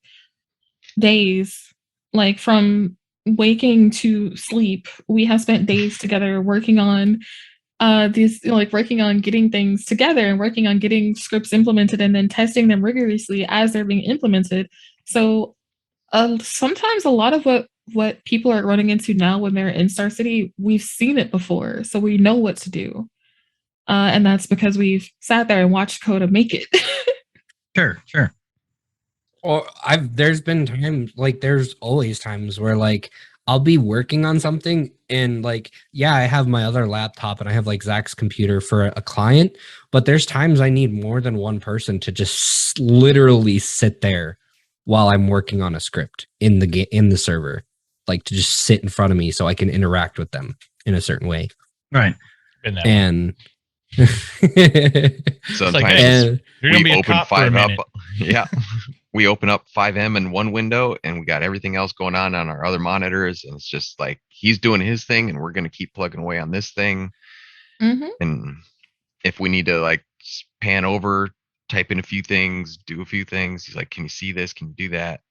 days, like from waking to sleep. We have spent days together working on these, like working on getting things together and working on getting scripts implemented and then testing them rigorously as they're being implemented. So sometimes a lot of what people are running into now when they're in Star City, we've seen it before, so we know what to do. And that's because we've sat there and watched Koda make it. Sure. Or there's been times, like there's always times where like I'll be working on something, and like, yeah, I have my other laptop and I have like Zach's computer for a client, but there's times I need more than one person to just literally sit there while I'm working on a script in the server, like to just sit in front of me so I can interact with them in a certain way. Right. And sometimes like, hey, you're gonna we be a open cop for a 5 up. minute. Yeah. We open up 5M in one window, and we got everything else going on our other monitors, and it's just like he's doing his thing and we're going to keep plugging away on this thing. Mm-hmm. And if we need to like pan over, type in a few things, do a few things, he's like, can you see this? Can you do that?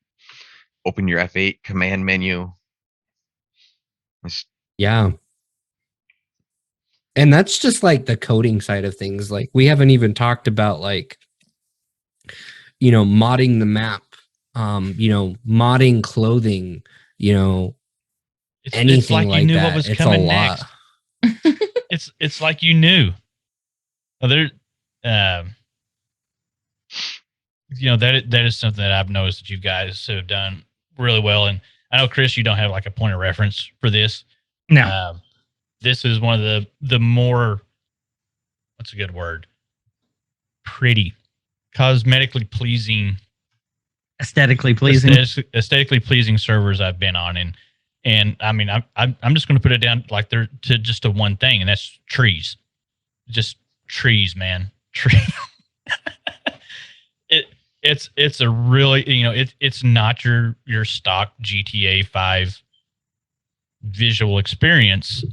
Open your F8 command menu. Yeah. And that's just like the coding side of things. Like we haven't even talked about like modding the map, modding clothing, It's anything like you like knew that. what was It's a coming lot. next. It's like you knew. There, that is something that I've noticed that you guys have done really well. And I know, Chris, you don't have like a point of reference for this. No. This is one of the more, what's a good word? Pretty, cosmetically pleasing, Aesthetically pleasing. aesthetically pleasing servers I've been on. And I mean, I'm just going to put it down like they're to just a one thing, and that's trees. Just trees, man. Tree. It's a really, it's not your stock GTA5 visual experience.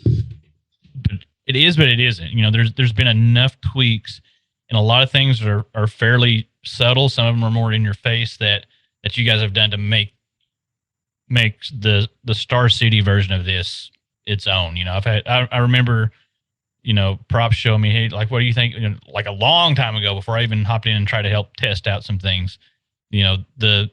But it is, but it isn't. There's been enough tweaks, and a lot of things are fairly subtle. Some of them are more in your face that you guys have done to make the Star City version of this its own. I remember, props show me, hey, like, what do you think? Like a long time ago, before I even hopped in and tried to help test out some things, the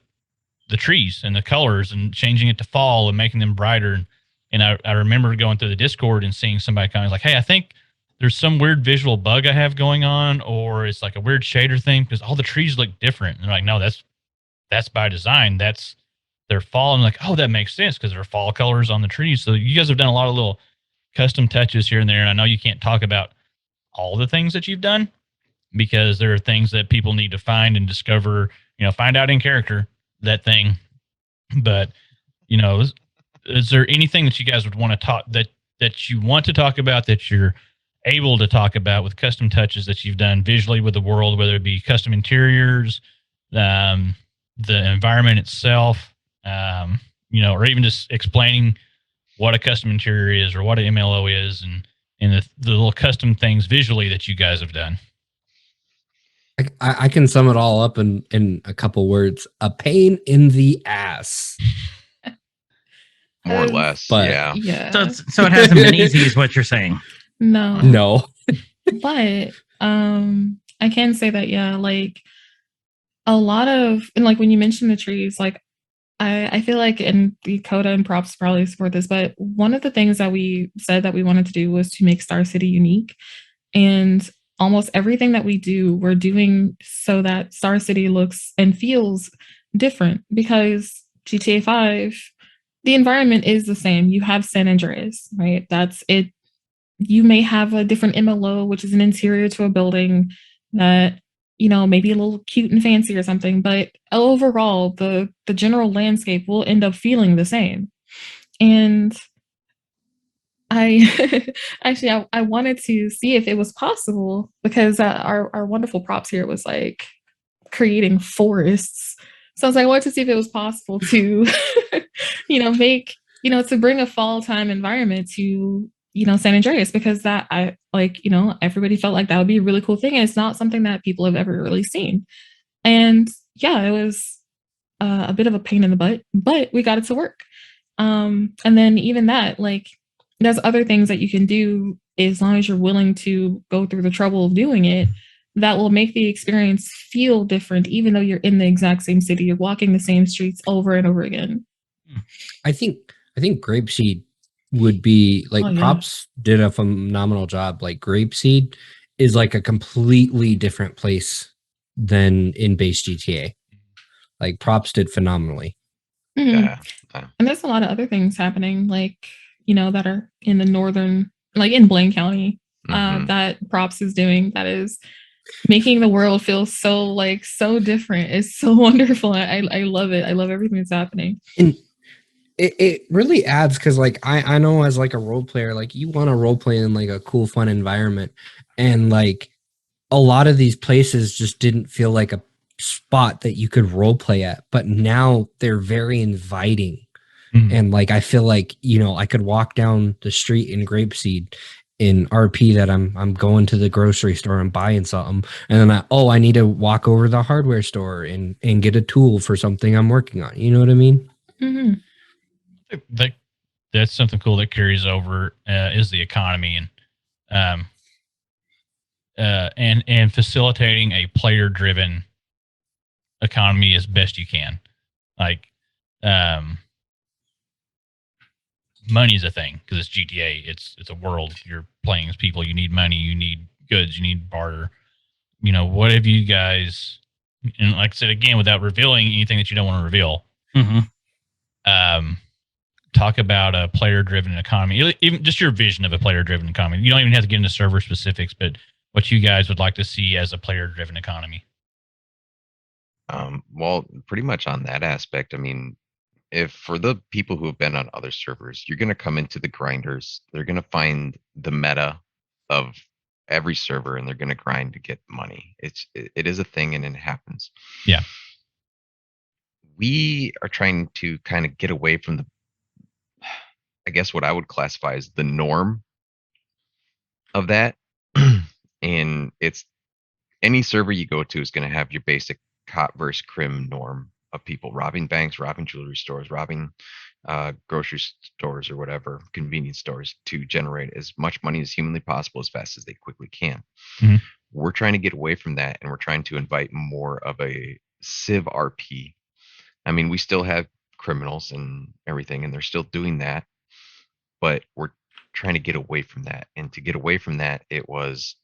trees and the colors and changing it to fall and making them brighter. And I remember going through the Discord and seeing somebody comment like, hey, I think there's some weird visual bug I have going on, or it's like a weird shader thing because all the trees look different. And they're like, no, that's by design. That's their fall. And I'm like, oh, that makes sense because there are fall colors on the trees. So you guys have done a lot of little custom touches here and there. And I know you can't talk about all the things that you've done because there are things that people need to find and discover, find out in character, that thing. But, is there anything that you guys would want to talk that you want to talk about that you're able to talk about with custom touches that you've done visually with the world, whether it be custom interiors, the environment itself, or even just explaining what a custom interior is or what an MLO is and the little custom things visually that you guys have done? I can sum it all up in a couple words. A pain in the ass. More or less, but- yeah. Yeah. So it hasn't been easy, is what you're saying. No. But I can say that, yeah, like a lot of, and like when you mention the trees, like I feel like, and the Koda and props probably support this, but one of the things that we said that we wanted to do was to make Star City unique. And almost everything that we do, we're doing so that Star City looks and feels different because GTA 5, the environment is the same. You have San Andreas, right? That's it. You may have a different MLO, which is an interior to a building that, maybe a little cute and fancy or something, but overall, the general landscape will end up feeling the same. And I actually, I wanted to see if it was possible because our wonderful props here was like creating forests. So I was like, I wanted to see if it was possible to, make, to bring a fall time environment to, San Andreas, because that everybody felt like that would be a really cool thing. And it's not something that people have ever really seen. And yeah, it was a bit of a pain in the butt, but we got it to work. And then even that, like, there's other things that you can do as long as you're willing to go through the trouble of doing it that will make the experience feel different, even though you're in the exact same city, you're walking the same streets over and over again. I think Grapeseed would be like, yeah. props did a phenomenal job. Like Grapeseed is like a completely different place than in base GTA. Like props did phenomenally. Mhm. Yeah. And there's a lot of other things happening, like, that are in the northern, like in Blaine County, Mhm. that props is doing, that is making the world feel so different. It's so wonderful. I love it. I love everything that's happening. And it really adds, because like I know as like a role player, like you want to role play in like a cool, fun environment, and like a lot of these places just didn't feel like a spot that you could role play at, but now they're very inviting. And like I feel like, I could walk down the street in Grapeseed in RP that I'm going to the grocery store and buying something, and then I need to walk over to the hardware store and get a tool for something I'm working on. You know what I mean? Mm-hmm. That's something cool that carries over is the economy and facilitating a player driven economy as best you can. Like, money is a thing because it's GTA. It's a world. You're playing as people. You need money. You need goods. You need barter. You know, what have you guys? And like I said again, without revealing anything that you don't want to reveal, talk about a player-driven economy. Even just your vision of a player-driven economy. You don't even have to get into server specifics, but what you guys would like to see as a player-driven economy. Well, pretty much on that aspect. I mean, if for the people who have been on other servers, you're going to come into the grinders. They're going to find the meta of every server, and they're going to grind to get money. It is a thing, and it happens. Yeah. We are trying to kind of get away from the, I guess what I would classify as the norm of that. And it's any server you go to is going to have your basic cop versus crim norm of people robbing banks, robbing jewelry stores, robbing grocery stores or whatever, convenience stores, to generate as much money as humanly possible as fast as they quickly can. Mhm. We're trying to get away from that, and we're trying to invite more of a Civ RP. I mean, we still have criminals and everything, and they're still doing that, but we're trying to get away from that. And to get away from that, it was,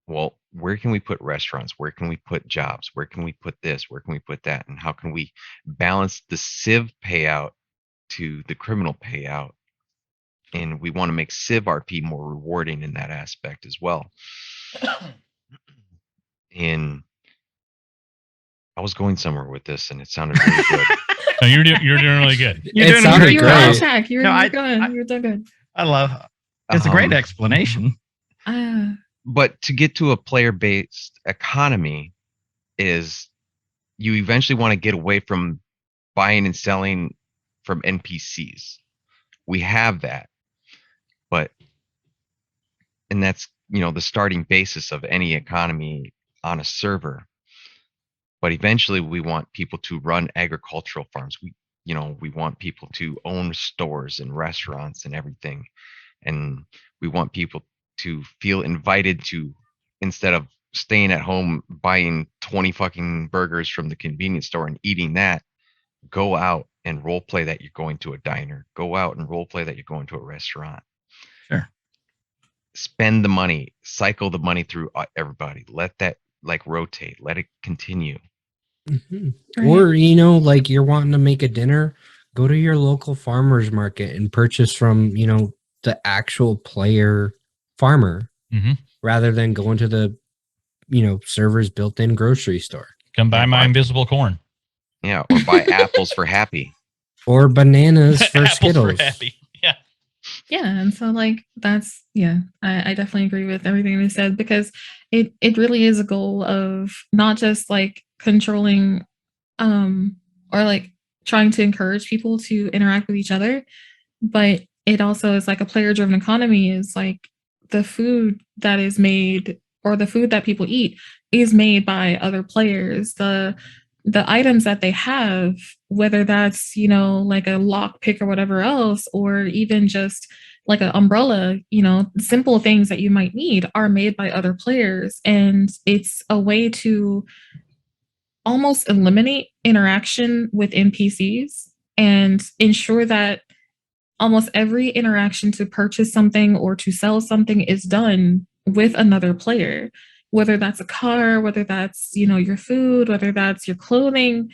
well, where can we put restaurants? Where can we put jobs? Where can we put this? Where can we put that? And how can we balance the Civ payout to the criminal payout? And we want to make Civ RP more rewarding in that aspect as well. And I was going somewhere with this, and it sounded really good. No, you're doing really good. You're It doing sounded great. You were on great. track. You're No, good. You're doing good. I love. It's a great Um, explanation. But to get to a player-based economy is you eventually want to get away from buying and selling from NPCs. We have that, and that's, you know, the starting basis of any economy on a server. But eventually we want people to run agricultural farms. We want people to own stores and restaurants and everything. And we want people to feel invited to, instead of staying at home buying 20 fucking burgers from the convenience store and eating that, go out and role play that you're going to a diner. Go out and role play that you're going to a restaurant. Sure. Spend the money, cycle the money through everybody. Let that like rotate, let it continue. Mhm. Right. Or, like you're wanting to make a dinner, go to your local farmer's market and purchase from, the actual player farmer Mhm. rather than going to the, server's built-in grocery store Come buy Yeah, my buy- invisible corn. Yeah, or buy apples for happy. or bananas for Apples Skittles. for happy. Yeah. Yeah, and so like that's I definitely agree with everything you said, because it really is a goal of not just like controlling or like trying to encourage people to interact with each other, but it also is like a player driven economy is like the food that is made or the food that people eat is made by other players. The items that they have, whether that's, like a lock pick or whatever else, or even just like an umbrella, simple things that you might need are made by other players. And it's a way to almost eliminate interaction with NPCs and ensure that almost every interaction to purchase something or to sell something is done with another player, whether that's a car, whether that's, your food, whether that's your clothing.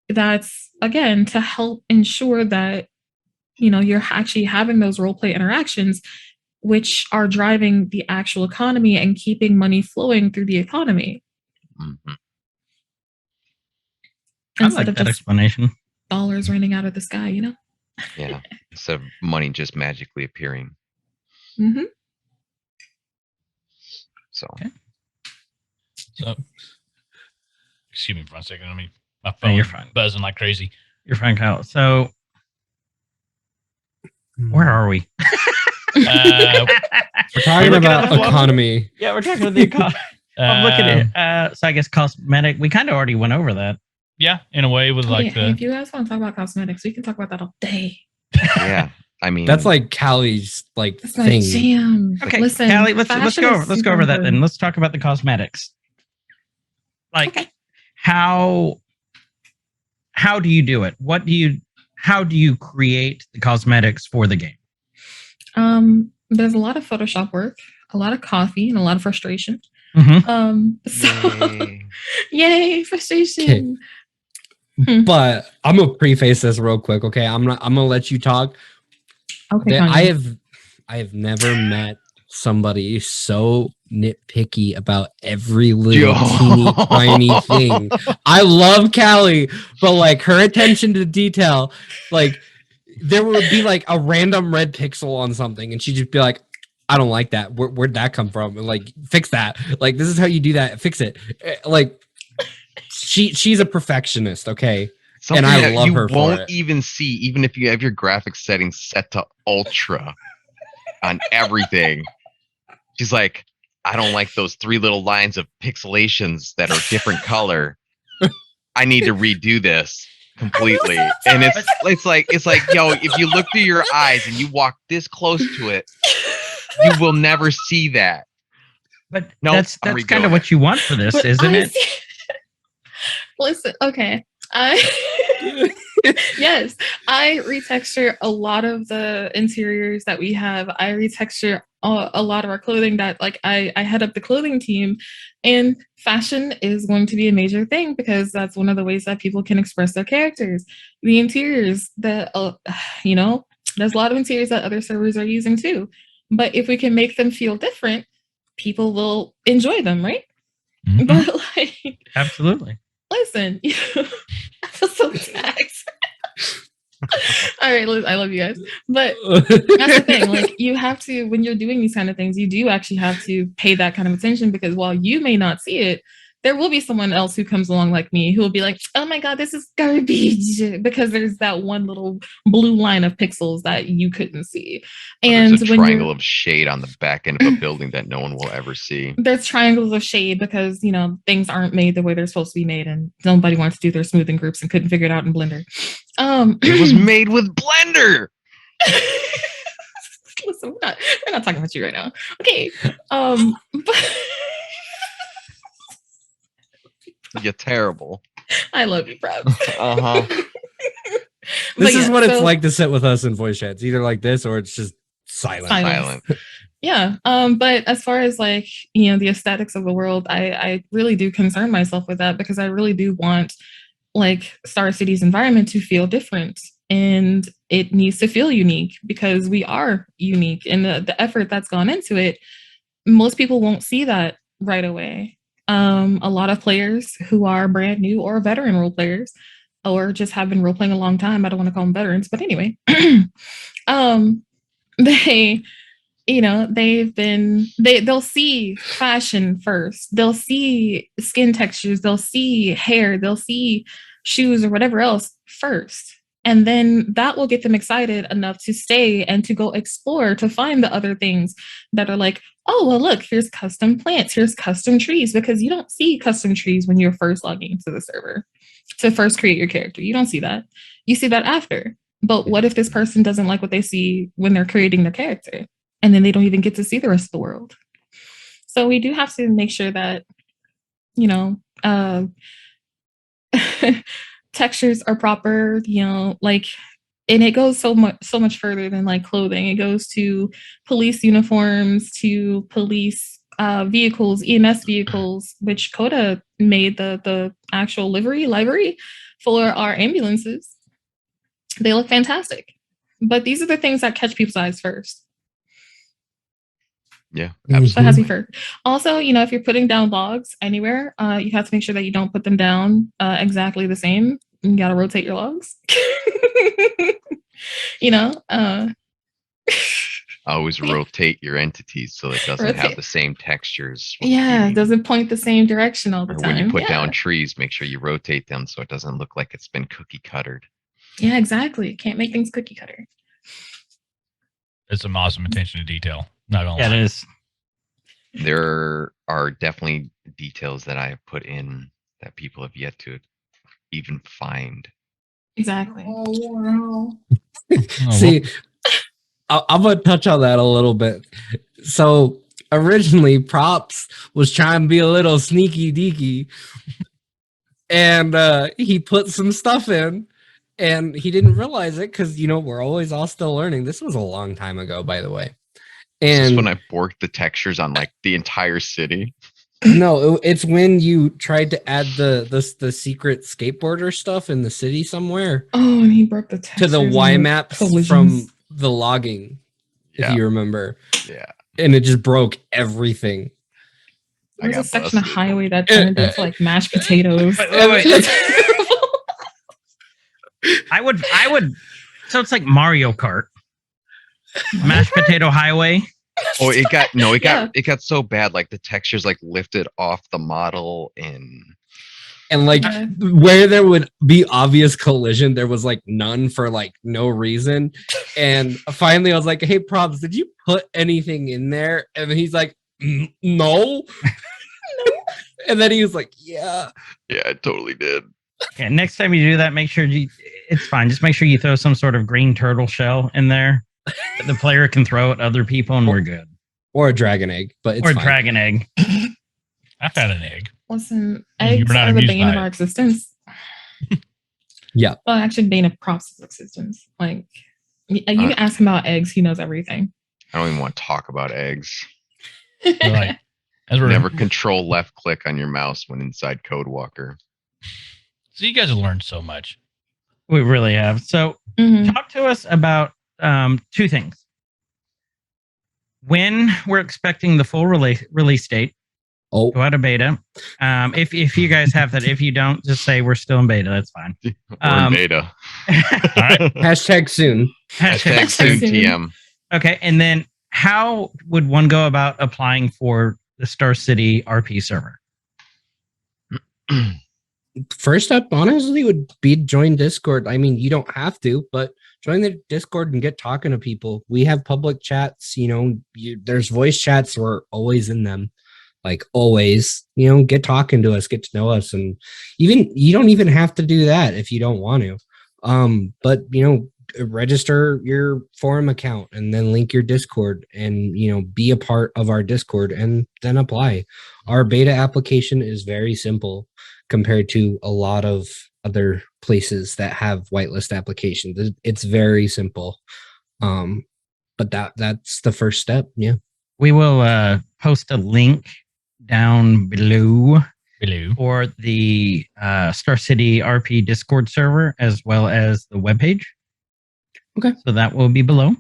That's again to help ensure that, you're actually having those role play interactions, which are driving the actual economy and keeping money flowing through the economy. Mhm. I Instead like of that just explanation. dollars raining out of the sky, Yeah, instead of money just magically appearing. Mm-hmm. So Okay. So, excuse me for one second. My No, phone you're fine. buzzing like crazy. You're fine, Kyle. So where are we? Uh, We're talking We're looking at about the floor. economy. Yeah, we're talking about the economy. I'm looking at so I guess cosmetic. We kind of already went over that. Yeah, in a way, with like If the you guys want to talk about cosmetics, we can talk about that all day. yeah, I mean That's like Cali's That's my thing. jam. Okay, Listen, Callie, let's fashion go is over let's go super over that then. important. Let's talk about the cosmetics. Like Okay. how how do you do it? How do you create the cosmetics for the game? There's a lot of Photoshop work, a lot of coffee, and a lot of frustration. So yay, frustration. But I'm gonna preface this real quick, okay? I'm gonna let you talk. Okay, I have never met somebody so nitpicky about every little teeny tiny thing. I love Cali, but like her attention to detail, like there would be like a random red pixel on something, and she'd just be like, "I don't like that. Where'd that come from? And like, fix that. Like, this is how you do that. Fix it." Like, she's a perfectionist, okay? Something and I that love you her for won't it. even see, even if you have your graphics settings set to ultra on everything. She's like, I don't like those 3 little lines of pixelations that are different color. I need to redo this completely. And it's like, yo, if you look through your eyes and you walk this close to it, you will never see that. But No, that's kind of what you want for this, But isn't it? Listen, okay. Yes, I retexture a lot of the interiors that we have. I retexture a lot of our clothing that like I head up the clothing team, and fashion is going to be a major thing because that's one of the ways that people can express their characters. The interiors that there's a lot of interiors that other servers are using too. But if we can make them feel different, people will enjoy them, right? Mhm. But like Absolutely. listen, I feel so attacked. All right, I love you guys. But that's the thing. Like, you have to, when you're doing these kind of things, you do actually have to pay that kind of attention because while you may not see it, there will be someone else who comes along like me who will be like, oh my God, this is garbage. Because there's that one little blue line of pixels that you couldn't see. And there's a when triangle of shade on the back end of a building that no one will ever see. there's triangles of shade because things aren't made the way they're supposed to be made, and nobody wants to do their smoothing groups and couldn't figure it out in Blender. It was made with Blender. Listen, we're not talking about you right now. Okay. But You're terrible. I love you, props. Uh-huh. This is what it's like to sit with us in voice chats. Either like this or it's just silent. Yeah. But as far as like, the aesthetics of the world, I really do concern myself with that because I really do want like Star City's environment to feel different, and it needs to feel unique because we are unique, and the effort that's gone into it, most people won't see that right away. A lot of players who are brand new or veteran role players or just have been role playing a long time, I don't want to call them veterans, but anyway, they they'll see fashion first, they'll see skin textures, they'll see hair, they'll see shoes or whatever else first, and then that will get them excited enough to stay and to go explore, to find the other things that are like, oh well, look, here's custom plants, here's custom trees, because you don't see custom trees when you're first logging into the server to first create your character. You don't see that, you see that after. But what if this person doesn't like what they see when they're creating their character, and then they don't even get to see the rest of the world? So we do have to make sure that, textures are proper, like, and it goes so much further than like clothing. It goes to police uniforms, to police vehicles, EMS vehicles, which Koda made the actual livery for our ambulances. They look fantastic. But these are the things that catch people's eyes first. Yeah, That has to be absolutely. first. Also, if you're putting down logs anywhere, you have to make sure that you don't put them down exactly the same. You got to rotate your logs. Always rotate your entities so it doesn't have the same textures. Yeah, it doesn't point the same direction all the time. When you put down trees, make sure you rotate them so it doesn't look like it's been cookie cuttered. Yeah, exactly. Can't make things cookie cutter. It's some awesome attention to detail. Not gonna lie. Yeah, it is. There are definitely details that I have put in that people have yet to even find. Exactly. See, I'm gonna touch on that a little bit. So originally, Props was trying to be a little sneaky deaky, and he put some stuff in, and he didn't realize it because we're always all still learning. This was a long time ago, by the way. Is this And when I borked the textures on like the entire city? no, it's when you tried to add the secret skateboarder stuff in the city somewhere Oh, and he broke the to textures the and Y maps from collisions. the logging, if Yeah. you remember. Yeah. And it just broke everything. I There was a got section of busted. highway that turned into like mashed potatoes. Wait. I would. So it's like Mario Kart, mashed potato highway. Oh, it got Yeah. it got so bad. Like the textures like lifted off the model and And like Yeah. where there would be obvious collision, there was like none for like no reason. And finally I was like, hey, Probs, did you put anything in there? And he's like, no. And then he was like, yeah. yeah, I totally did. Okay, next time you do that, make sure it's fine. Just make sure you throw some sort of green turtle shell in there that the player can throw at other people, and we're good. Or a dragon egg, but it's Or fine. dragon egg. I found an egg. Listen, You eggs were not are the amused bane by of it. our existence. Yeah. Well, actually, bane of Props' existence. Like, you can ask him about eggs. He knows everything. I don't even want to talk about eggs. We're like, as we're Never control left click on your mouse when inside Code Walker. So you guys have learned so much. We really have. So Mhm. talk to us about two things. When we're expecting the full release date, Oh, go out of beta. If you guys have that, if you don't, just say we're still in beta. That's fine. We're in beta. All right. hashtag soon. Hashtag soon Soon. TM. Okay, and then how would one go about applying for the Star City RP server? First up, honestly, would be join Discord. I mean, you don't have to, but join the Discord and get talking to people. We have public chats, there's voice chats. We're always in them. Like always, get talking to us, get to know us. And even you don't even have to do that if you don't want to. But register your forum account and then link your Discord and be a part of our Discord and then apply. Our beta application is very simple compared to a lot of other places that have whitelist applications. It's very simple. But that's the first step. Yeah. We will post a link down below Hello. for the Star City RP Discord server as well as the webpage. Okay. So that will be below.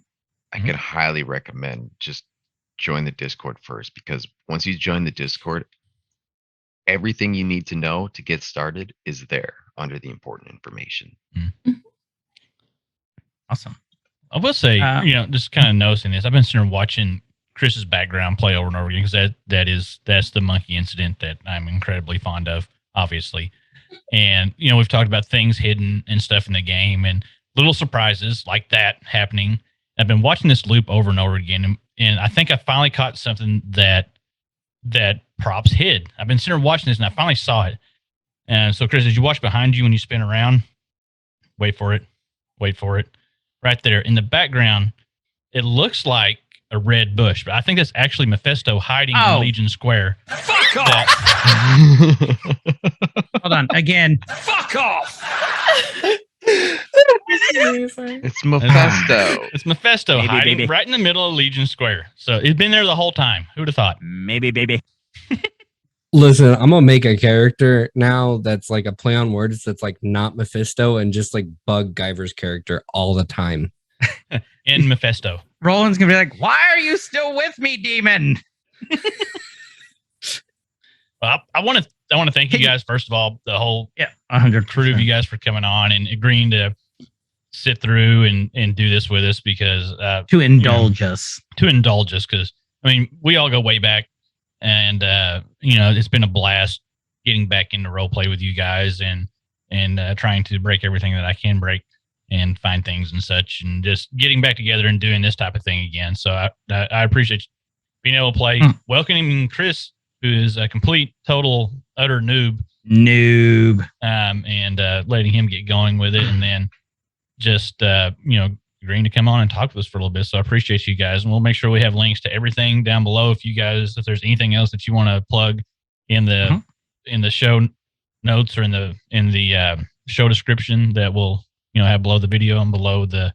I could highly recommend just join the Discord first, because once you join the Discord, everything you need to know to get started is there under the important information. Awesome. I will say, just kind of noticing this. I've been sitting there watching Chris's background play over and over again because that's the monkey incident that I'm incredibly fond of, obviously. And we've talked about things hidden and stuff in the game and little surprises like that happening. I've been watching this loop over and over again, and I think I finally caught something that Props hid. I've been sitting there watching this, and I finally saw it. And so, Chris, as you watch behind you when you spin around, wait for it. Right there in the background, it looks like a red bush, but I think that's actually Mephisto hiding in Legion Square. Fuck off! Hold on. Again. Fuck off! It's Mephisto. It's Mephisto Maybe, hiding baby. right in the middle of Legion Square. So it's been there the whole time. Who'd have thought? Maybe, baby. Listen, I'm gonna make a character now that's like a play on words that's like not Mephisto and just like Bug Guyver's character all the time. In Mephisto. Roland's gonna be like, "Why are you still with me, demon?" Well, I want to thank you guys first of all, the whole 100 crew of you guys for coming on and agreeing to sit through and do this with us because To indulge us. because I mean we all go way back and it's been a blast getting back into role play with you guys and trying to break everything that I can break and find things and such and just getting back together and doing this type of thing again. So I appreciate being able to play, welcoming Chris, who is a complete, total, utter noob, and letting him get going with it, and then just agreeing to come on and talk with us for a little bit. So I appreciate you guys, and we'll make sure we have links to everything down below. If there's anything else that you want to plug in the show notes or in the show description that we'll have below the video and below the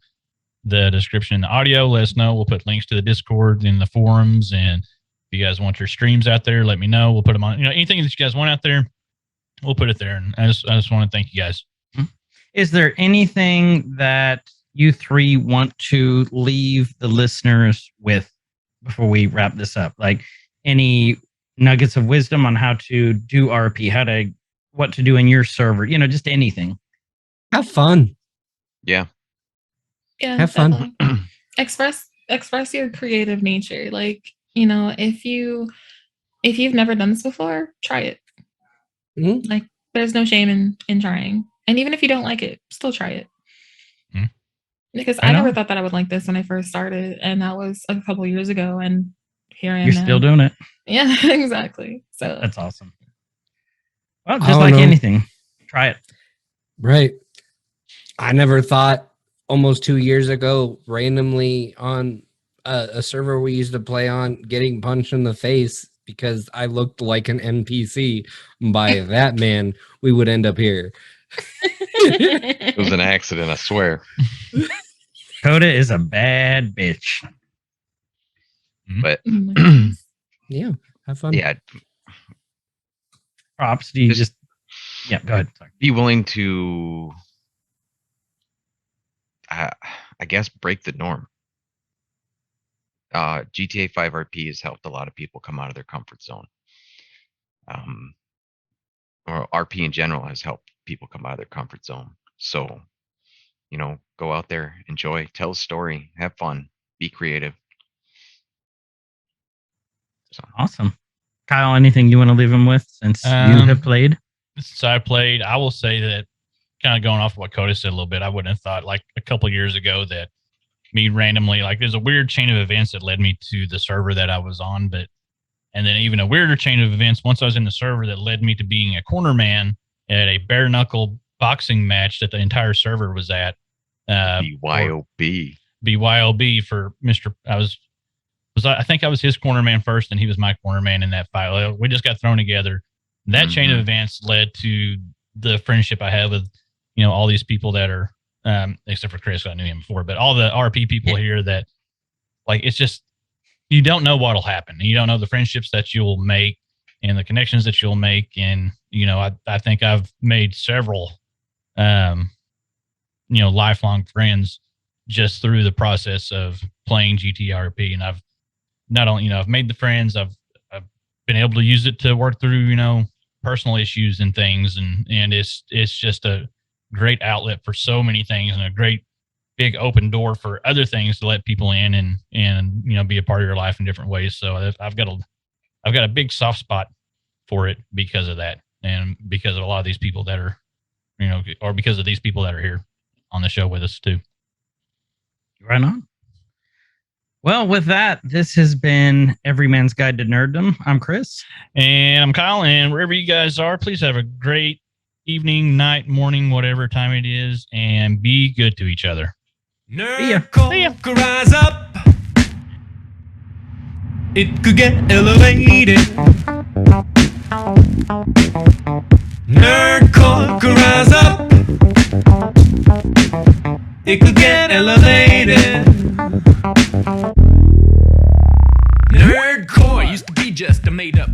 description in the audio. Let us know. We'll put links to the Discord and the forums, and if you guys want your streams out there, let me know. We'll put them on. Anything that you guys want out there, we'll put it there. And I just want to thank you guys. Is there anything that you three want to leave the listeners with before we wrap this up? Like any nuggets of wisdom on how to do RP, what to do in your server, just anything. Have fun. Yeah. Yeah, Have fun. definitely. Express your creative nature. Like, if you've never done this before, try it. Mhm. Like, there's no shame in trying. And even if you don't like it, still try it. Mhm. Because I I never know. thought that I would like this when I first started, and that was a couple years ago, and here I am. You're now. still doing it. Yeah, exactly. So That's awesome. Well, I just don't like know. anything, try it. Right. I never thought almost 2 years ago, randomly on a server we used to play on, getting punched in the face because I looked like an NPC. By that man, we would end up here. It was an accident, I swear. Koda is a bad bitch. But Oh my goodness. Yeah. Have fun. yeah, Props. Do you Just- just yeah, go ahead. Sorry. be willing to, I guess, break the norm. GTA5 RP has helped a lot of people come out of their comfort zone. Or RP in general has helped people come out of their comfort zone. So, go out there, enjoy, tell a story, have fun, be creative. So, Awesome. Kyle, anything you want to leave him with since you have played? Since I played, I will say that, kind of going off of what Koda said a little bit, I wouldn't have thought like a couple of years ago that me randomly, like there's a weird chain of events that led me to the server that I was on, and then even a weirder chain of events once I was in the server that led me to being a corner man at a bare knuckle boxing match that the entire server was at. BYOB. BYOB for Mr. I think I was his corner man first, and he was my corner man in that fight. We just got thrown together. That chain of events led to the friendship I have with, all these people that are, except for Chris, I knew him before, but all the RP people here that, like, it's just, you don't know what'll happen. You don't know the friendships that you'll make and the connections that you'll make. And, I think I've made several, lifelong friends just through the process of playing GTRP. And I've not only, I've made the friends, I've been able to use it to work through, personal issues and things. And it's just a great outlet for so many things and a great big open door for other things to let people in and be a part of your life in different ways. So I've got a big soft spot for it because of that. And because of a lot of these people that are, or because of these people that are here on the show with us too. Right on. Well, with that, this has been Everyman's Guide to Nerddom. I'm Chris. And I'm Kyle. And wherever you guys are, please have a great evening, night, morning, whatever time it is, and be good to each other. Nerd culture rise up. It could get elevated. Nerd culture rise up. It could get elevated. Nerdcore used to be just a made up